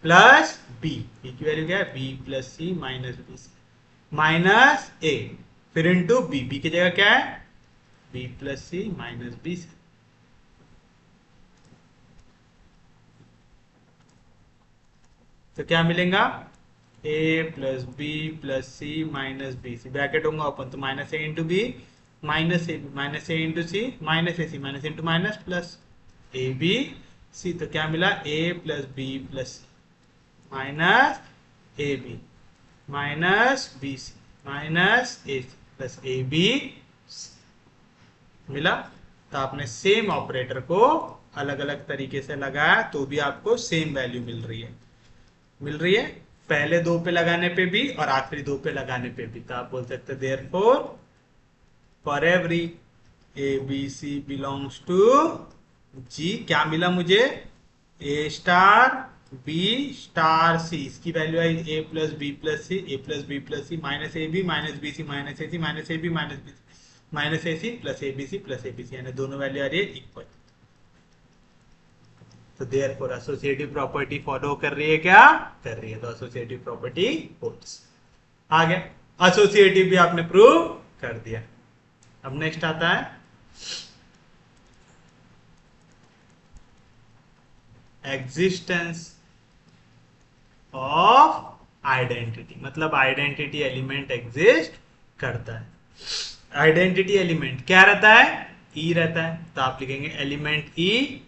प्लस बी, बी की वैल्यू क्या है B plus C minus B C minus A, फिर इंटू बी, बी की जगह क्या है B plus C minus B C. तो क्या मिलेगा a plus B plus C minus B C, bracket होगा ओपन, तो minus A into B minus A into C minus A C minus into minus plus A B C. तो क्या मिला a plus B plus C minus A B minus B C minus A C plus A B मिला। तो आपने same operator को अलग अलग तरीके से लगाया तो भी आपको सेम वैल्यू मिल रही है, पहले दो पे लगाने पे भी और आखिरी दो पे लगाने पे भी। तो आप बोल सकते therefore for every A B C belongs to G, क्या मिला मुझे A star B star C, इसकी वैल्यू आई A plus B plus C, A plus B plus C minus A B minus B C minus A C minus A B minus B minus A C plus A B C plus A B C, यानी दोनों value आ रही है equal. तो therefore associative property follow कर रही है, क्या कर रही है, तो एसोसिएटिव प्रॉपर्टी होल्ड्स। आ गया एसोसिएटिव भी आपने प्रूव कर दिया। अब नेक्स्ट आता है एग्जिस्टेंस ऑफ आइडेंटिटी, मतलब आइडेंटिटी एलिमेंट एग्जिस्ट करता है। आइडेंटिटी एलिमेंट क्या रहता है ई रहता है, तो आप लिखेंगे element E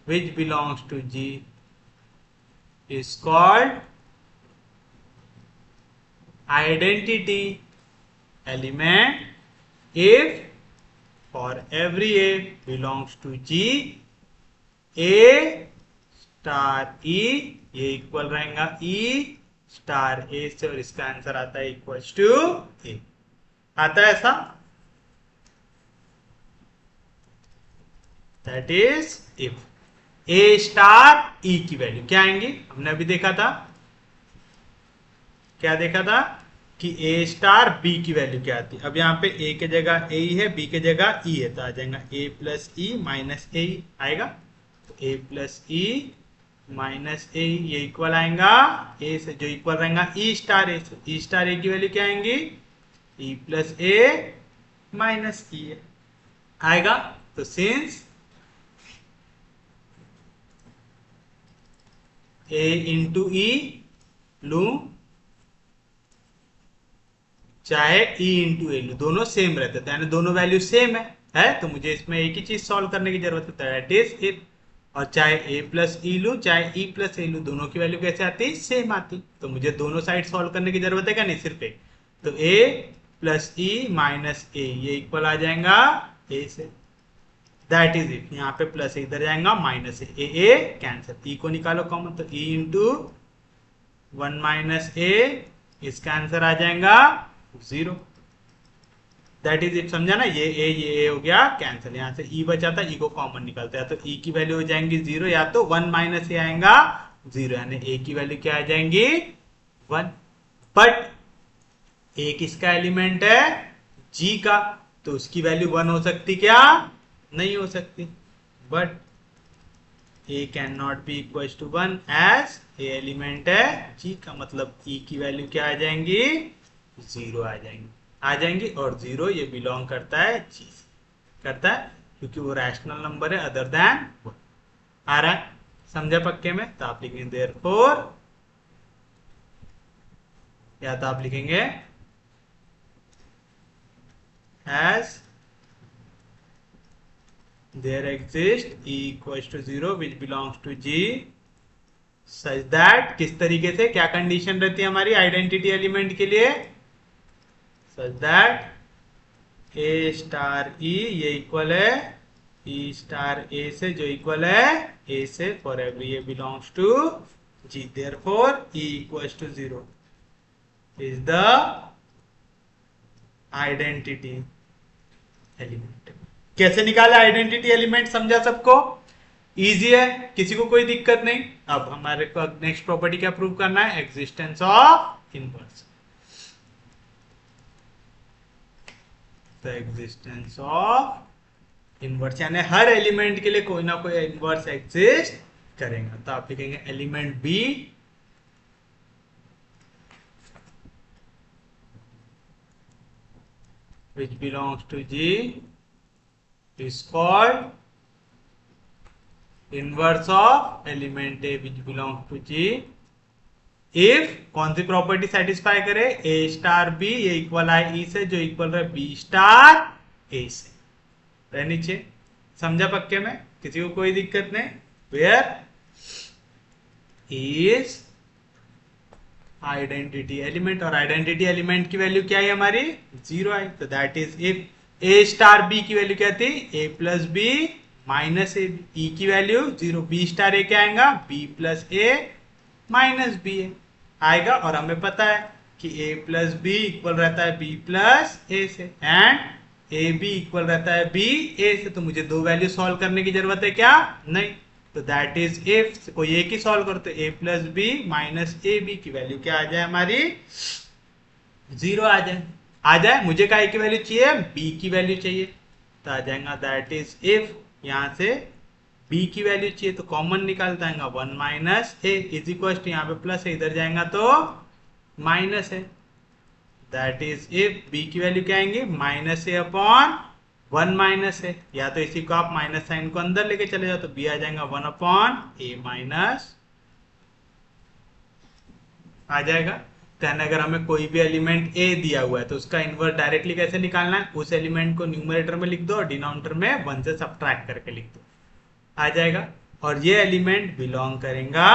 which belongs to G is called identity element if for every A belongs to G A star E, ये इक्वल रहेगा E स्टार A से, और इसका आंसर आता है इक्वल टू A। आता है ऐसा, that is if A star E की वैल्यू क्या आएंगी, हमने अभी देखा था, क्या देखा था कि ए स्टार बी की वैल्यू क्या आती है। अब यहाँ पे ए के जगह ए है, बी के जगह ई है, तो आ जाएगा ए प्लस ई माइनस ए आएगा, तो A plus E minus A, ये इक्वल आएगा ए से, जो इक्वल रहेगा ई स्टार ए से, ई स्टार ए की वैल्यू क्या आएंगी ई प्लस ए माइनस ई आएगा। तो सिंस ए इंटू ई लू चाहे ई इंटू ए लू, दोनों सेम रहते थे, यानी दोनों वैल्यू सेम है तो मुझे इसमें एक ही चीज सॉल्व करने की जरूरत है, दैट इज इफ। और चाहे ए प्लस ई लू चाहे ई प्लस ए लू, दोनों की वैल्यू कैसे आती सेम आती, तो मुझे दोनों साइड सॉल्व करने की जरूरत है क्या, नहीं सिर्फ एक। तो A plus E minus A, ये इक्वल आ जाएगा ए से, दैट इज इट। यहाँ पे प्लस इधर जाएगा माइनस ए कैंसिल, ई को निकालो कॉमन, तो ई इंटू 1 माइनस ए, इसका आंसर आ जाएगा 0, दैट इज इट। समझा ना, ये ए हो गया कैंसिल, यहाँ से ई बचा था, ई को कॉमन निकालते हैं, तो ई की वैल्यू हो जाएंगी 0, या तो 1 माइनस ए आएगा 0, यानी ए की वैल्यू क्या आ जाएंगी 1। बट ए किसका एलिमेंट है जी का, तो उसकी वैल्यू 1 हो सकती क्या, नहीं हो सकती। But A can not be equal to 1 as A element है जी का, मतलब ई की वैल्यू क्या आ जाएंगी 0 आ जाएंगी, और 0 ये बिलोंग करता है जी करता है, क्योंकि वो रैशनल नंबर है अदर देन 1। आ रहा है समझा पक्के में, तो आप लिखेंगे देयरफॉर, या तो आप लिखेंगे as there exists E equals to 0 which belongs to G such that किस तरीके से, क्या कंडीशन रहती है हमारी आइडेंटिटी एलिमेंट के लिए, सच दैट ए स्टार ई ये इक्वल है ई स्टार ए से, जो इक्वल है ए से for every A belongs to G, therefore E equals to 0 is the identity element. कैसे निकाला आइडेंटिटी एलिमेंट, समझा सबको, इजी है, किसी को कोई दिक्कत नहीं। अब हमारे को नेक्स्ट प्रॉपर्टी क्या प्रूव करना है, existence of inverse. The existence of inverse यानी हर एलिमेंट के लिए कोई ना कोई इनवर्स एग्जिस्ट करेगा। तो आप लिखेंगे element B which belongs to G is called inverse of element A which belongs to G if कौन सी प्रॉपर्टी सेटिस्फाई करे, A स्टार B ये इक्वल है E से, जो इक्वल है B स्टार A से। रह नीचे, समझा पक्के में, किसी को कोई दिक्कत नहीं। वेयर इज आइडेंटिटी एलिमेंट, और आइडेंटिटी एलिमेंट की वैल्यू क्या है हमारी, 0 है। तो that is if A star B की वैल्यू क्या थी, A plus B minus A, E की वैल्यू 0, बी स्टार ए क्या आएगा, B plus A minus B A आएगा। और हमें पता है कि ए प्लस बी इक्वल रहता है बी प्लस ए से, एंड ए बी इक्वल रहता है बी ए से। तो मुझे दो वैल्यू सॉल्व करने की जरूरत है क्या, नहीं। तो दैट इज इफ कोई एक ही सॉल्व करो तो A plus B minus A B की वैल्यू क्या आ जाए हमारी, 0 आ जाए। मुझे काय की वैल्यू चाहिए, बी की वैल्यू चाहिए, तो आ जाएगा दैट इज इफ, यहां से b की वैल्यू चाहिए तो कॉमन निकालता है 1 minus A is equal to, यहाँ पे प्लस है, इधर जाएगा तो माइनस है। दैट इज इफ b की वैल्यू क्या आएंगे, माइनस ए अपॉन 1 माइनस है, या तो इसी को आप माइनस साइन को अंदर लेके चले जाओ तो b आ जाएगा 1 अपॉन ए माइनस आ जाएगा। देन अगर हमें कोई भी एलिमेंट a दिया हुआ है तो उसका इनवर्स डायरेक्टली कैसे निकालना है, उस एलिमेंट को न्यूमरेटर में लिख दो और डिनोमिनेटर में 1 से सब्ट्रैक्ट करके लिख दो, आ जाएगा। और ये एलिमेंट बिलोंग करेगा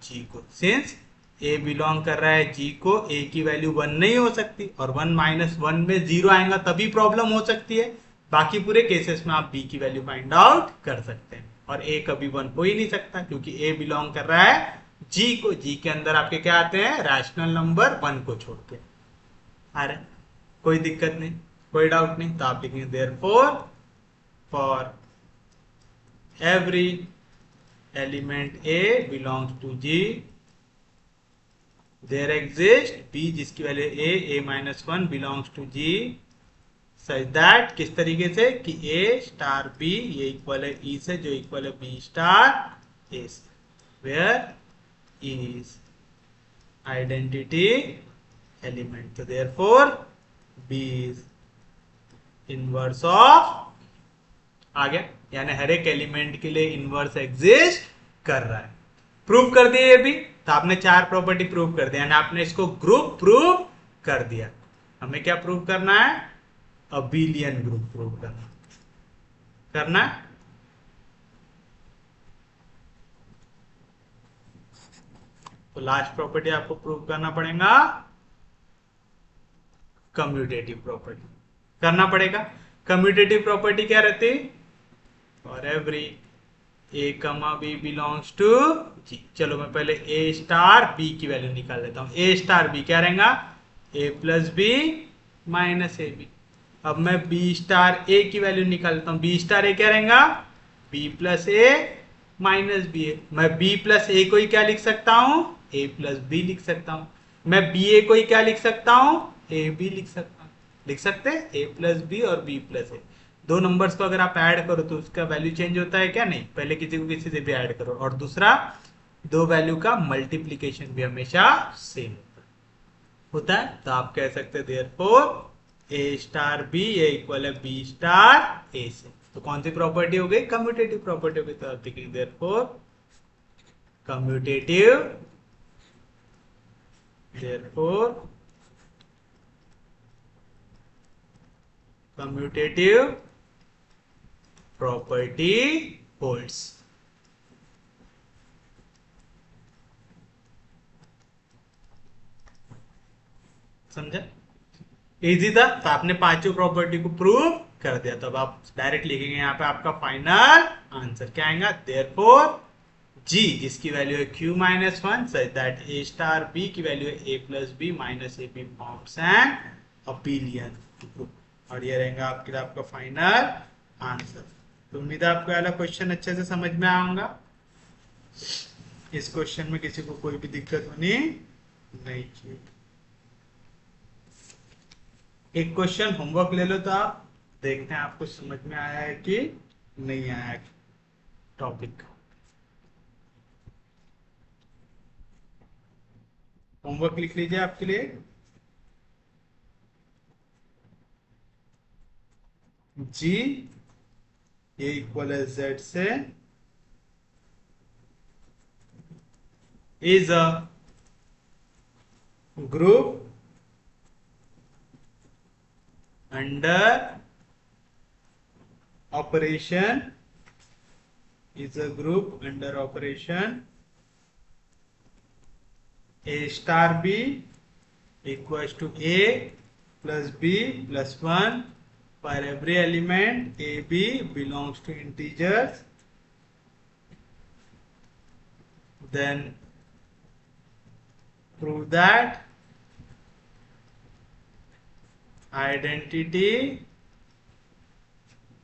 g को, सिंस a बिलोंग कर रहा है g को, a की वैल्यू 1 नहीं हो सकती, और 1 माइनस 1 में 0 आएगा तभी प्रॉब्लम हो सकती है। बाकी पूरे केसेस में आप b की वैल्यू फाइंड आउट कर सकते हैं, और a कभी 1 हो ही नहीं सकता क्योंकि a बिलोंग कर रहा है g को, g के अंदर आपके क्या आते हैं, रैशनल नंबर 1 को छोड़ के आ रहे। कोई दिक्कत नहीं, कोई डाउट नहीं। तो आप लिखेंगे therefore for every element A belongs to G there exists B जिसकी value A minus 1 belongs to G such that किस तरीके से कि A स्टार B ये इक्वल है E से, जो इक्वल है B स्टार A से, where is identity element। तो therefore B is inverse of, आ गया, यानी हर एक एलिमेंट के लिए इनवर्स एग्जिस्ट कर रहा है। प्रूव कर दिया ये भी, तो आपने 4 प्रॉपर्टी प्रूव कर दिया, यानी आपने इसको ग्रुप प्रूव कर दिया। हमें क्या प्रूव करना है, अबिलियन ग्रुप प्रूव करना है। तो लास्ट प्रॉपर्टी आपको प्रूव करना पड़ेगा, कम्यूटेटिव प्रॉपर्टी करना पड़ेगा। कम्यूटेटिव प्रॉपर्टी क्या रहती, फॉर एवरी ए कमा बी बिलोंग्स टू जी। चलो मैं पहले ए स्टार बी की वैल्यू निकाल लेता हूं। ए स्टार बी क्या रहेगा, A plus B minus A B. अब मैं बी स्टार ए की वैल्यू निकालता हूं। बी स्टार ए क्या रहेगा, B plus A minus B ए। मैं बी प्लस ए को ही क्या लिख सकता हूं, ए प्लस बी लिख सकता हूं। मैं बी ए को ही क्या लिख सकता हूं, ए बी लिख सकते हैं, ए प्लस बी और बी प्लस ए। दो नंबर्स को अगर आप ऐड करो तो उसका वैल्यू चेंज होता है क्या, नहीं। पहले किसी को किसी से भी ऐड करो, और दूसरा दो वैल्यू का मल्टीप्लीकेशन भी हमेशा सेम होता है। तो आप कह सकते हैं देयरफॉर ए स्टार बी ये इक्वल है बी स्टार ए से। तो कौन सी प्रॉपर्टी हो गई, कम्यूटेटिव प्रॉपर्टी हो गई। तो आप लिखेंगे देयरफॉर कम्यूटेटिव property holds। समझा? इजी था। तो आपने पांचों प्रॉपर्टी को प्रूव कर दिया। तो अब आप डायरेक्ट लिखेंगे यहाँ पे आपका फाइनल आंसर क्या आएगा, देयरफॉर जी जिसकी वैल्यू है q minus one such that A star B की वैल्यू है a plus B minus A B forms an abelian group. और ये रहेगा आपके लिए आपका फाइनल आंसर। तो उम्मीद है आपको वाला क्वेश्चन अच्छे से समझ में आऊंगा। इस क्वेश्चन में किसी को कोई भी दिक्कत होनी नहीं चाहिए। एक क्वेश्चन होमवर्क ले लो तो आप देखते हैं आपको समझ में आया है कि नहीं आया है टॉपिक। होमवर्क लिख लीजिए आपके लिए। जी ये इक्वल है जेड से is a group under operation is a group under operation a star b equals to a plus b plus 1 for every element a b belongs to integers, then prove that identity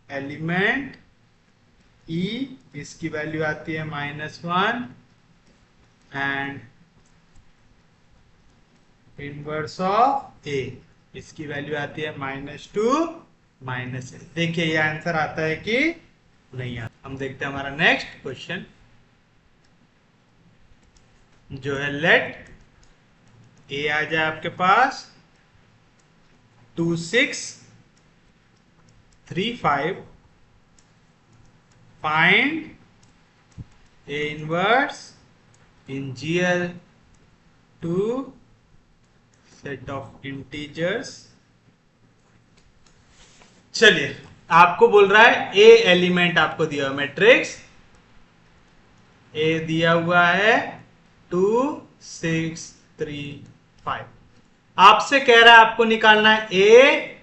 element E इसकी value आती है -1 and inverse of ए इसकी value आती है -2 -a। देखिए ये answer आता है कि नहीं आता। हम देखते हैं हमारा नेक्स्ट क्वेश्चन जो है लेट ए आ जाए आपके पास 2 6 3 5 find a inverse in GL2 set of integers। चलिए आपको बोल रहा है ए एलिमेंट आपको दिया हुआ मैट्रिक्स ए दिया हुआ है 2 6 3 5। आपसे कह रहा है आपको निकालना है ए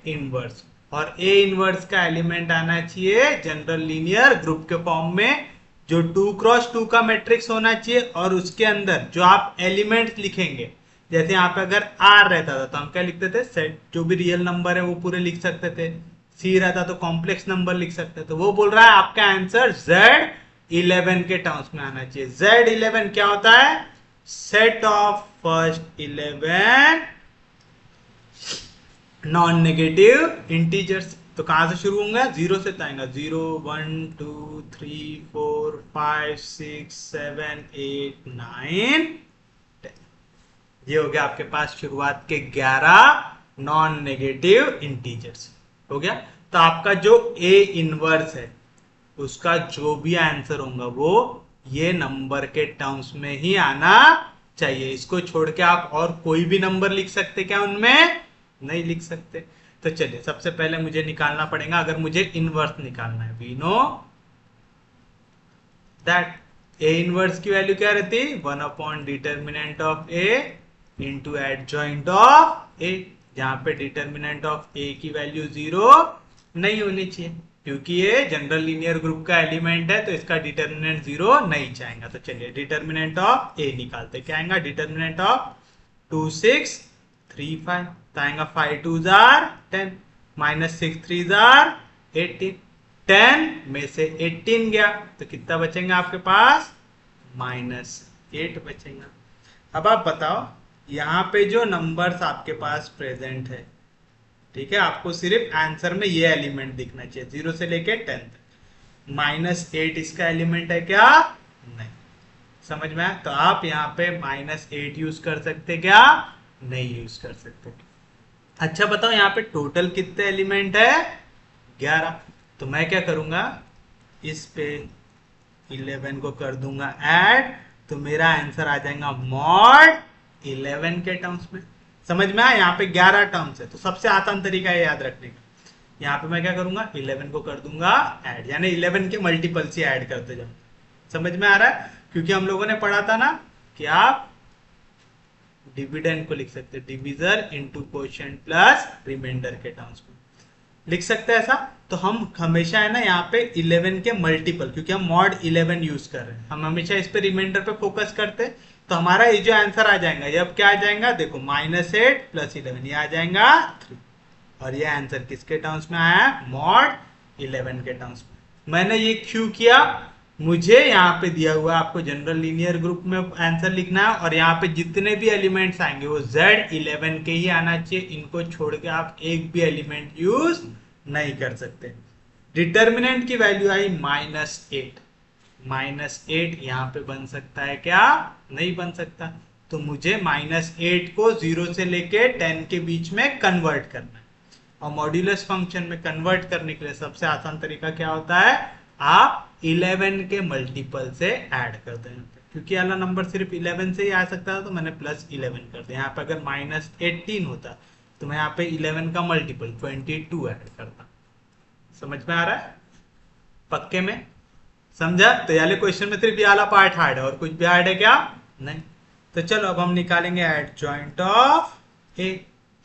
इनवर्स और ए इनवर्स का एलिमेंट आना चाहिए जनरल लीनियर ग्रुप के फॉर्म में जो 2 क्रॉस 2 का मैट्रिक्स होना चाहिए और उसके अंदर जो आप एलिमेंट्स लिखेंगे जैसे यहाँ पे अगर आर रहता था तो हम क्या लिखते थे सेट जो भी रियल नंबर है वो पूरे लिख सकते थे, सी रहता तो कॉम्प्लेक्स नंबर लिख सकते थे। तो वो बोल रहा है आपका आंसर Z11 के टर्म्स में आना चाहिए। Z11 क्या होता है, set of first 11 non negative integers. तो कहां से शुरू होंगे, जीरो से आएगा 0 1 2 3 4 5 6 7 8 9 10। ये हो गया आपके पास शुरुआत के 11 नॉन नेगेटिव इंटीजर्स हो गया। तो आपका जो ए इनवर्स है उसका जो भी आंसर होगा वो ये नंबर के टर्म्स में ही आना चाहिए। इसको छोड़ के आप और कोई भी नंबर लिख सकते क्या, उनमें नहीं लिख सकते। तो चलिए सबसे पहले मुझे निकालना पड़ेगा, अगर मुझे इनवर्स निकालना है we know that A inverse की वैल्यू क्या रहती है 1 determinant of A into adjoint of A, जहां पे डिटर्मिनेंट ऑफ ए की वैल्यू 0 नहीं होनी चाहिए क्योंकि ये जनरल लीनियर ग्रुप का एलिमेंट है तो इसका डिटर्मिनेंट 0 नहीं चाहेगा। तो चलिए डिटर्मिनेंट ऑफ ए निकालते, क्या आएगा डिटर्मिनेंट ऑफ 2 6 3 5 तो आएगा 5 2s are 10 minus 6 3s are 18। 10 में से 18 गया तो कितना बचेगा आपके पास -8 बचेगा। अब आप बताओ यहाँ पे जो नंबर्स आपके पास प्रेजेंट है, ठीक है, आपको सिर्फ आंसर में ये एलिमेंट दिखना चाहिए 0 से लेके 10 तक। -8 इसका एलिमेंट है क्या, नहीं। समझ में आया? तो आप यहाँ पे -8 यूज कर सकते क्या, नहीं यूज कर सकते। अच्छा बताओ यहाँ पे टोटल कितने एलिमेंट है 11। तो मैं क्या करूंगा इस पे 11 को कर दूंगा ऐड तो मेरा आंसर आ जाएगा मॉड 11 के टर्म्स में। समझ में आया? यहाँ पे 11 टर्म्स है तो सबसे आसान तरीका है याद रखने का, यहाँ पे मैं क्या करूंगा 11 को कर दूंगा ऐड, यानी 11 के मल्टीपल से ऐड करते जाओ। समझ में आ रहा है? क्योंकि हम लोगों ने पढ़ा था ना कि आप डिविडेंड को लिख सकते हैं division into quotient plus remainder के टर्म्स में लिख सकते हैं ऐसा। तो हम हमेशा है ना यहाँ पे 11 के मल्टीपल, क्योंकि हम मॉड 11 यूज कर रहे हैं, हम हमेशा इस पे रिमाइंडर पे फोकस करते हैं। तो हमारा ये जो आंसर आ जाएगा, ये अब क्या आ जाएगा, देखो -8 + 11, ये आ जाएगा 3। और ये आंसर किसके टर्म्स में आया, मॉड 11 के टर्म्स में। मैंने ये क्यों किया, मुझे यहाँ पे दिया हुआ आपको जनरल लीनियर ग्रुप में आंसर लिखना है, और यहाँ पे जितने भी एलिमेंट्स आएंगे वो Z11 के ही आना चाहिए, इनको छोड़ के आप एक भी एलिमेंट यूज नहीं कर सकते। डिटर्मिनेंट की वैल्यू आई -8, -8 यहाँ पे बन सकता है क्या, नहीं बन सकता। तो मुझे -8 को 0 से लेके 10 के बीच में कन्वर्ट करना है, और मॉड्यूलस फंक्शन में कन्वर्ट करने के लिए सबसे आसान तरीका क्या होता है, आप 11 के मल्टीपल से ऐड कर दें, क्योंकि वाला नंबर सिर्फ 11 से ही आ सकता था, तो मैंने +11 कर दिया। यहाँ पे अगर -18 होता तो मैं यहाँ पे 11 का मल्टीपल 22 ऐड करता। समझ में आ रहा है, पक्के में समझा। तो ये क्वेश्चन में सिर्फ ये वाला पार्ट हार्ड है, और कुछ भी हार्ड है क्या, नहीं। तो चलो अब हम निकालेंगे adjoint of A.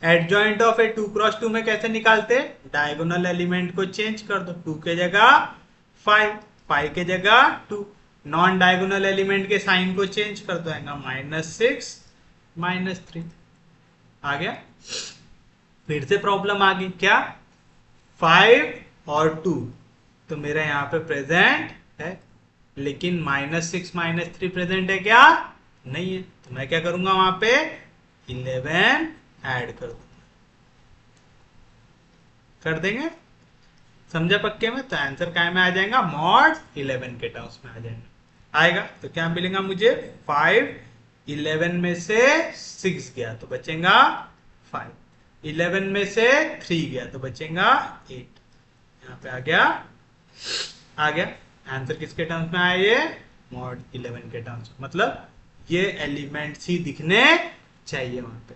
Adjoint of A 2 cross 2 में कैसे निकालते, डायगोनल एलिमेंट को चेंज कर दो, 2 के जगह 5, 5 के जगह 2। नॉन डायगोनल एलिमेंट के साइन को चेंज कर दो, आएगा -6 -3। आ गया। फिर से प्रॉब्लम आ गई, क्या 5 और 2 तो मेरा यहाँ पे प्रेजेंट है, लेकिन -6 -3 प्रेजेंट है क्या, नहीं है। तो मैं क्या करूंगा, वहां पे 11 ऐड कर दूंगा, कर देंगे, समझा पक्के में। तो आंसर क्या में आ जाएगा, मॉड 11 के टर्म्स में आ जाएगा। आएगा तो क्या मिलेगा मुझे, 5, 11 में से 6 गया तो बचेगा 5, 11 में से 3 गया तो बचेगा 8। यहाँ पे आ गया, आ गया आंसर किसके टर्म्स में आया, ये मॉड 11 के टर्म्स में। मतलब ये एलिमेंट्स ही दिखने चाहिए वहां पे।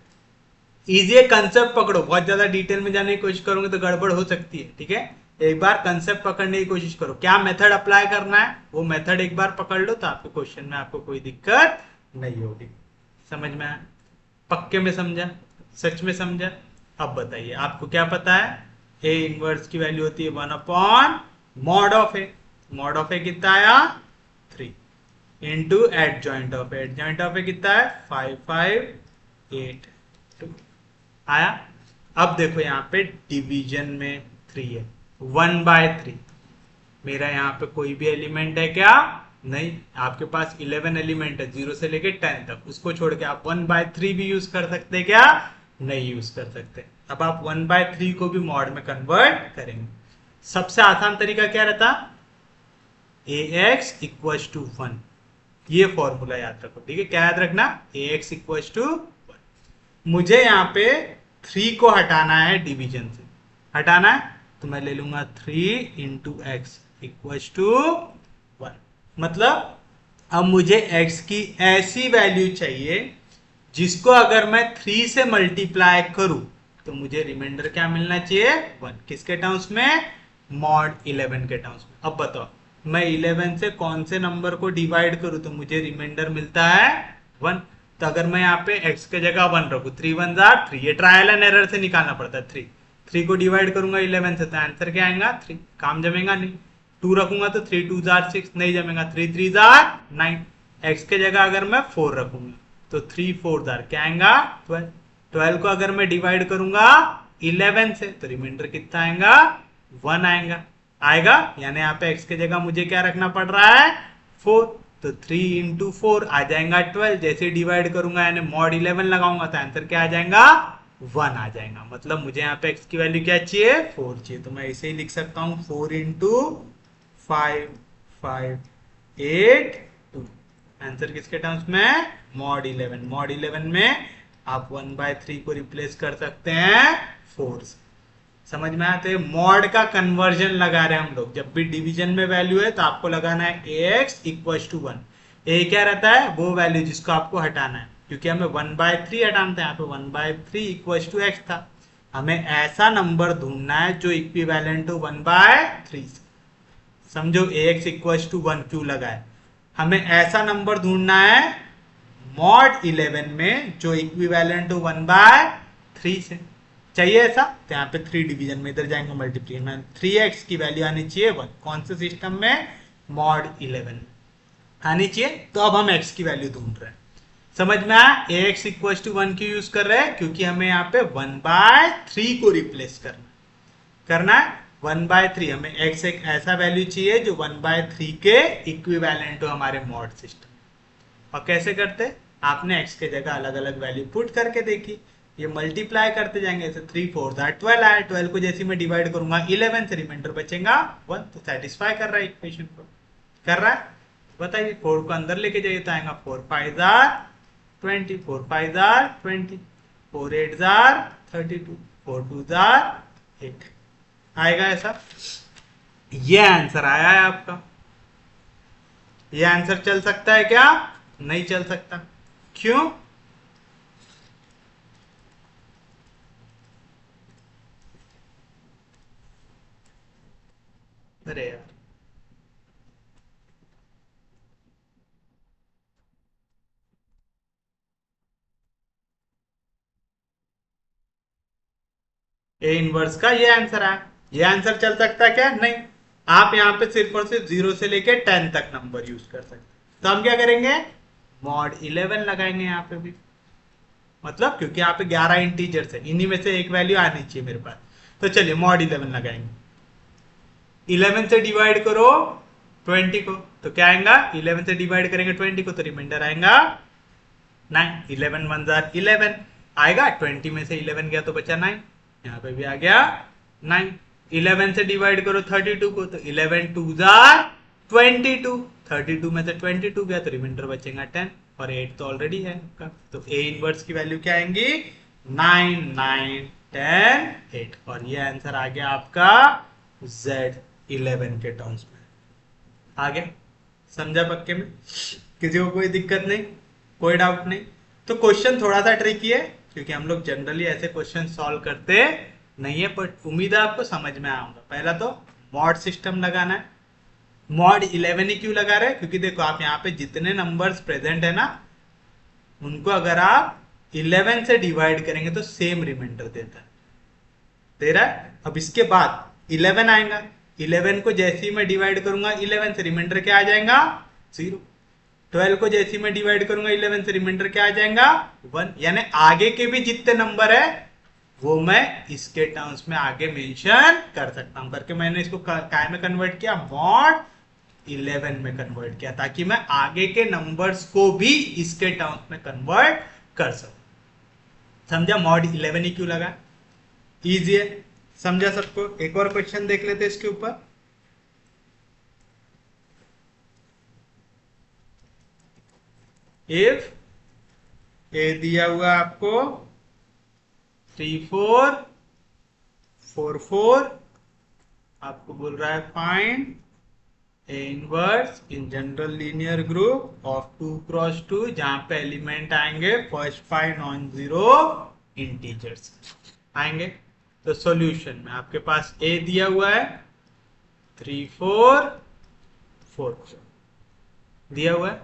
इजी कंसेप्ट पकड़ो, बहुत ज्यादा डिटेल में जाने की कोशिश करोगे तो गड़बड़ हो सकती है, ठीक है। एक बार कंसेप्ट पकड़ने की कोशिश करो, क्या मेथड अप्लाई करना है वो मेथड एक बार पकड़ लो, तो आपके क्वेश्चन में आपको कोई दिक्कत नहीं होगी। समझ में आया, पक्के में समझा, सच में समझा। अब बताइए आपको क्या पता है, ए इनवर्स की वैल्यू होती है 1/mod of A. Mod of A कितना आया, 3 into adjoint of A. Adjoint of A कितना है, 5 5 8 2 आया। अब देखो यहाँ पे डिवीजन में 3 है, 1/3। मेरा यहाँ पे कोई भी एलिमेंट है क्या, नहीं। आपके पास 11 एलिमेंट है 0 से लेके 10 तक, उसको छोड़ के आप 1/3 भी यूज कर सकते क्या, नहीं यूज कर सकते। अब आप 1/3 को भी मॉड में कन्वर्ट करेंगे। सबसे आसान तरीका क्या रहता, ax = 1, ये फॉर्मूला याद रखो, ठीक है। क्या याद रखना, ax = 1। मुझे यहाँ पे 3 को हटाना है डिवीजन से, हटाना है तो मैं ले लूंगा 3 × x = 1। मतलब अब मुझे x की ऐसी वैल्यू चाहिए जिसको अगर मैं 3 से मल्टीप्लाई करूं तो मुझे रिमाइंडर क्या मिलना चाहिए, 1। किसके टर्म्स में, मॉड 11 के टर्म्स में। अब बताओ मैं 11 से कौन से नंबर को डिवाइड करूं तो मुझे रिमाइंडर मिलता है 1। तो अगर मैं यहाँ पे x के जगह 1 रखूं, 3 1 3, ये ट्रायल एंड एरर से निकालना पड़ता है। 3 को डिवाइड करूंगा 11 से तो आंसर क्या आएगा, 3। काम जमेगा नहीं। 2 रखूंगा तो 3 2 6, नहीं जमेगा। 3 3 9। x के जगह अगर मैं 4 रखूंगा तो 3 4 क्या आएगा, 12। 12 को अगर मैं डिवाइड करूंगा 11 से तो रिमाइंडर कितना आएगा, 1 आएगा। आएगा यानी यहाँ पे x के जगह मुझे क्या रखना पड़ रहा है, 4। तो 3 × 4 आ जाएगा 12। जैसे डिवाइड करूंगा यानी मॉड 11 लगाऊंगा तो आंसर क्या आ जाएगा, 1 आ जाएगा। मतलब मुझे यहाँ पे x की वैल्यू क्या चाहिए, 4 चाहिए। तो मैं इसे ही लिख सकता हूँ 4 × 5 5 8 2। आंसर किसके टर्म्स में, मॉड 11। मॉड 11 में आप 1/3 को रिप्लेस कर सकते हैं 4 से। समझ में आते हैं, मॉड का कन्वर्जन लगा रहे हैं हम लोग। जब भी डिवीजन में वैल्यू है तो आपको लगाना है ax = 1। ए क्या रहता है, वो वैल्यू जिसको आपको हटाना है, क्योंकि हमें 1/3 हटाना था, यहाँ पे 1/3 = x था। हमें ऐसा नंबर ढूंढना है जो इक्विवेलेंट हो 1/3 से। समझो ax = 1 क्यों लगा है, हमें ऐसा नंबर ढूंढना है मॉड 11 में जो इक्विवेलेंट हो 1/3 से चाहिए ऐसा, तो यहाँ पे 3 डिवीजन में इधर जाएंगे मल्टीप्लीकेशन में 3x की वैल्यू आनी चाहिए 1, कौन से सिस्टम में, मॉड 11 में आनी चाहिए। तो अब हम x की वैल्यू ढूंढ रहे हैं, समझ में आया, ax इक्वल टू 1 क्यों यूज कर रहे हैं, क्योंकि हमें यहाँ पे 1/3 को रिप्लेस करना है 1/3, हमें x एक ऐसा वैल्यू चाहिए जो 1/3 के इक्विवेलेंट हो हमारे मॉड सिस्टम। और कैसे करते, आपने x के जगह अलग अलग वैल्यू पुट करके देखी, ये मल्टीप्लाई करते जाएंगे, जैसे 3 4 12 आया, 12 को जैसे मैं डिवाइड करूंगा 11 से रिमाइंडर बचेगा 1, तो सेटिस्फाई कर रहा है इक्वेशन को, कर रहा है। बताइए 4 को अंदर लेके जाइए तो आएगा 4 5 20, 4 5 20, 4 8 32, 4 2 8 आएगा ऐसा। ये आंसर आया है आपका। ये आंसर चल सकता है क्या, नहीं चल सकता, क्यों, अरे यार ए इनवर्स का ये आंसर है, ये आंसर चल सकता है क्या, नहीं। आप यहाँ पे सिर्फ और सिर्फ 0 से लेके 10 तक नंबर यूज कर सकते हैं। तो हम क्या करेंगे, मॉड 11 लगाएंगे यहाँ पे भी, मतलब क्योंकि यहाँ पे 11 इंटीजर्स है, इन्हीं में से एक वैल्यू आनी चाहिए मेरे पास। तो चलिए मॉड 11 लगाएंगे, 11 से डिवाइड करो 20 को, तो क्या आएगा, 11 से डिवाइड करेंगे 20 को तो रिमाइंडर आएगा 9, 11 1 11 आएगा, 20 में से 11 गया तो बचा 9, यहाँ पे भी आ गया 9। 11 से डिवाइड करो 32 को, तो 11 2 22, 32 में से 22 गया तो रिमाइंडर बचेगा 10, और 8 तो ऑलरेडी है आपका, तो ए इनवर्स की वैल्यू क्या आएंगी 9 9 10 8, और ये आंसर आ गया आपका Z11 के टर्म्स में। आ गया, समझा पक्के में, किसी को कोई दिक्कत नहीं, कोई डाउट नहीं। तो क्वेश्चन थोड़ा सा ट्रिकी है, क्योंकि हम लोग जनरली ऐसे क्वेश्चन सॉल्व करते नहीं है, बट उम्मीद है आपको समझ में आऊंगा। पहला तो मॉड सिस्टम लगाना है, मॉड 11 ही क्यों लगा रहे हैं, क्योंकि देखो आप यहाँ पे जितने नंबर्स प्रेजेंट है ना, उनको अगर आप 11 से डिवाइड करेंगे तो सेम रिमाइंडर देता है, दे रहा है। अब इसके बाद 11 आएगा, 11 को जैसे ही मैं डिवाइड करूंगा 11 से रिमाइंडर क्या आ जाएगा 0, 12 को जैसे ही मैं डिवाइड करूंगा 11 से रिमाइंडर क्या आ जाएगा 1, यानी आगे के भी जितने नंबर है वो मैं इसके टर्म्स में आगे मेंशन कर सकता हूं, करके मैंने इसको काय में कन्वर्ट किया, मॉड 11 में कन्वर्ट किया, ताकि मैं आगे के नंबर्स को भी इसके टर्म्स में कन्वर्ट कर सकूं। समझा मॉड 11 ही क्यों लगा, इजी है, समझा सबको। एक और क्वेश्चन देख लेते इसके ऊपर, इफ ए दिया हुआ आपको 3 4 4 4, आपको बोल रहा है find A inverse in general linear group of 2 cross 2, जहां पे एलिमेंट आएंगे फर्स्ट 5 नॉन जीरो इंटीजर्स आएंगे। तो सॉल्यूशन में आपके पास ए दिया हुआ है 3 4 4 दिया हुआ है,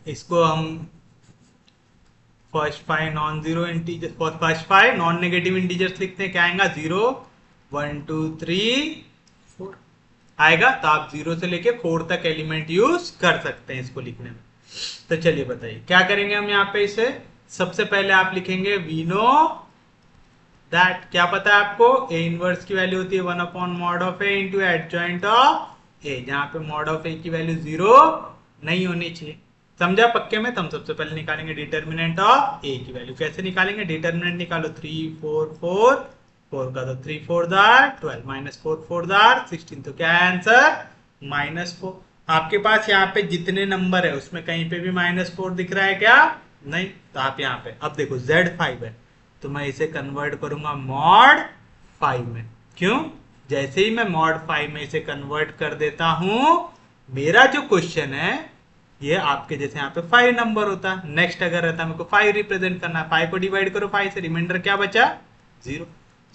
इसको हम first 5 non zero integer, first 5 non negative integers लिखते हैं, क्या आएगा 0 1 2 3 4 आएगा। तो आप 0 से लेके 4 तक एलिमेंट यूज कर सकते हैं इसको लिखने में। तो चलिए बताइए क्या करेंगे हम यहाँ पे इसे, सबसे पहले आप लिखेंगे वी नो दैट, क्या पता है आपको, ए इनवर्स की वैल्यू होती है 1 upon mod of A into adjoint of A, जहां पे मॉड ऑफ ए की वैल्यू 0 नहीं होनी चाहिए। समझा पक्के में। तो हम सबसे पहले निकालेंगे डिटर्मिनेंट ऑफ ए की वैल्यू, कैसे निकालेंगे, डिटर्मिनेंट निकालो 3 4 4 4 का तो 3 4 12 माइनस 4 4 16, तो क्या है आंसर -4। आपके पास यहाँ पे जितने नंबर है उसमें कहीं पे भी -4 दिख रहा है क्या, नहीं। तो आप यहाँ पे अब देखो Z5 है, तो मैं इसे कन्वर्ट करूंगा मॉड 5 में, क्यों, जैसे ही मैं मॉड 5 में इसे कन्वर्ट कर देता हूं, मेरा जो क्वेश्चन है ये आपके जैसे यहाँ पे 5 नंबर होता, नेक्स्ट अगर रहता मेरे को 5 रिप्रेजेंट करना है, 5 को डिवाइड करो 5 से, रिमाइंडर क्या बचा 0।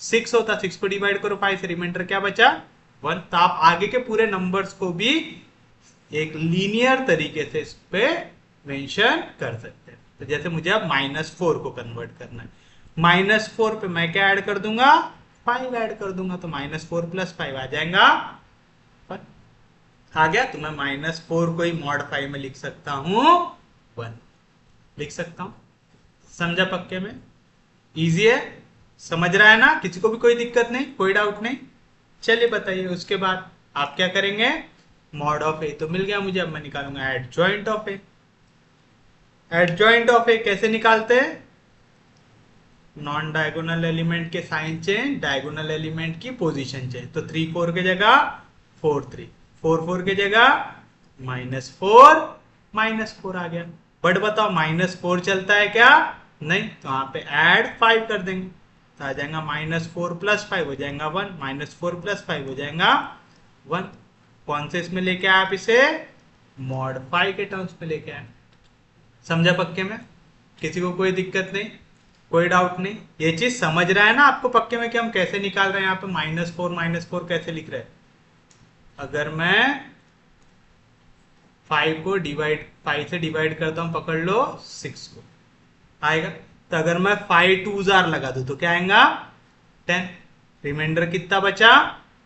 6 होता, 6 को डिवाइड करो 5 से, रिमाइंडर क्या बचा 1। तो आप आगे के पूरे नंबर्स को भी एक लीनियर तरीके से इस पे मेंशन कर सकते हैं। तो जैसे मुझे अब -4 को कन्वर्ट करना है, -4 पे मैं क्या ऐड कर दूंगा, 5 ऐड कर दूंगा, तो -4 + 5 आ जाएगा 1। आ गया। तो मैं -4 को ही मॉड 5 में लिख सकता हूँ 1, लिख सकता हूँ। समझा पक्के में? इजी है, समझ रहा है ना? किसी को भी कोई दिक्कत नहीं, कोई डाउट नहीं? चलिए बताइए। उसके बाद आप क्या करेंगे, मॉड ऑफ ए तो मिल गया मुझे, अब मैं निकालूंगा adjoint of A. Adjoint of A कैसे निकालते हैं, नॉन डायगोनल एलिमेंट के साइन चेंज, डायगोनल एलिमेंट की पोजीशन चेंज। तो 3 4 के जगह 4 3, 4 4 के जगह -4 -4 आ गया। बट बताओ -4 चलता है क्या? नहीं, तो यहाँ पे ऐड 5 कर देंगे, तो आ जाएगा -4 + 5 हो जाएगा 1, -4 + 5 हो जाएगा 1। कौन से इसमें लेके आए आप इसे, मॉड 5 के टर्म्स में लेके आए। समझा पक्के में? किसी को कोई दिक्कत नहीं, कोई डाउट नहीं? ये चीज समझ रहा है ना आपको पक्के में कि हम कैसे निकाल रहे हैं यहाँ पे -4 कैसे लिख रहे हैं? अगर मैं 5 से डिवाइड करता हूं, पकड़ लो 6 को, आएगा। तो अगर मैं 5 2 जार लगा दूं तो क्या आएगा, 10। रिमाइंडर कितना बचा,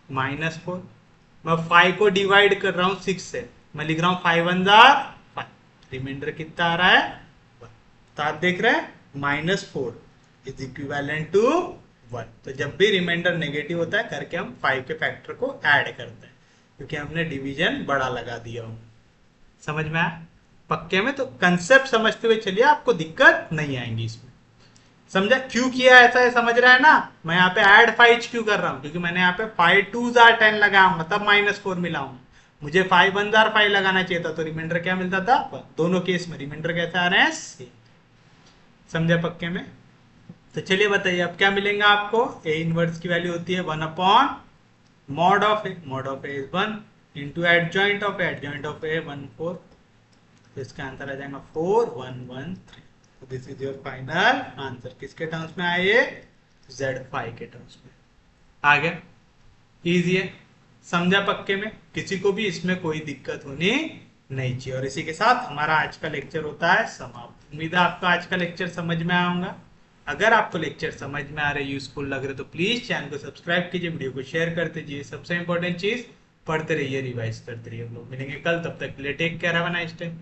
-4। मैं 5 को डिवाइड कर रहा हूं 6 से, मैं लिख रहा हूं 5 1 जार 5, रिमाइंडर कितना आ रहा है 1। तो आप देख रहे हैं -4 इज इक्विवेलेंट टू 1। तो जब भी रिमाइंडर नेगेटिव होता है करके हम 5 के फैक्टर को ऐड करते हैं, क्योंकि हमने डिवीजन बड़ा लगा दिया हो। समझ में आया पक्के में? तो कंसेप्ट समझते हुए चलिए, आपको दिक्कत नहीं आएंगी इसमें। समझा क्यों किया ऐसा है, समझ रहा है ना? मैं यहाँ पे ऐड 5 क्यों कर रहा हूँ, क्योंकि मैंने यहाँ पे 5 2 जार 10 लगाऊंगा तब -4 मिला हूँ। मुझे 5 1 जार 5 लगाना चाहिए था, तो रिमाइंडर क्या मिलता था, दोनों केस में रिमाइंडर कैसे आ रहे हैं, सेम। समझा पक्के में? तो चलिए बताइए अब क्या मिलेगा आपको। ए इनवर्स की वैल्यू होती है 1/mod of A, mod of A is 1 into adjoint of A 1 4। तो इसका आंसर आ जाएगा 4 1 1 3। तो this is your final answer. किसके टर्म्स में आए, Z5 के टर्म्स में आ गया। इजी है, समझा पक्के में? किसी को भी इसमें कोई दिक्कत होनी नहीं चाहिए। और इसी के साथ हमारा आज का लेक्चर होता है समाप्त। उम्मीद है आपका आज का लेक्चर समझ में आया होगा। अगर आपको लेक्चर समझ में आ रहे, यूजफुल लग रहे, तो प्लीज चैनल को सब्सक्राइब कीजिए, वीडियो को शेयर कर दीजिए। सबसे इंपॉर्टेंट चीज, पढ़ते रहिए, रिवाइज करते रहिए। हम लोग मिलेंगे कल, तब तक के लिए take care, have a nice day.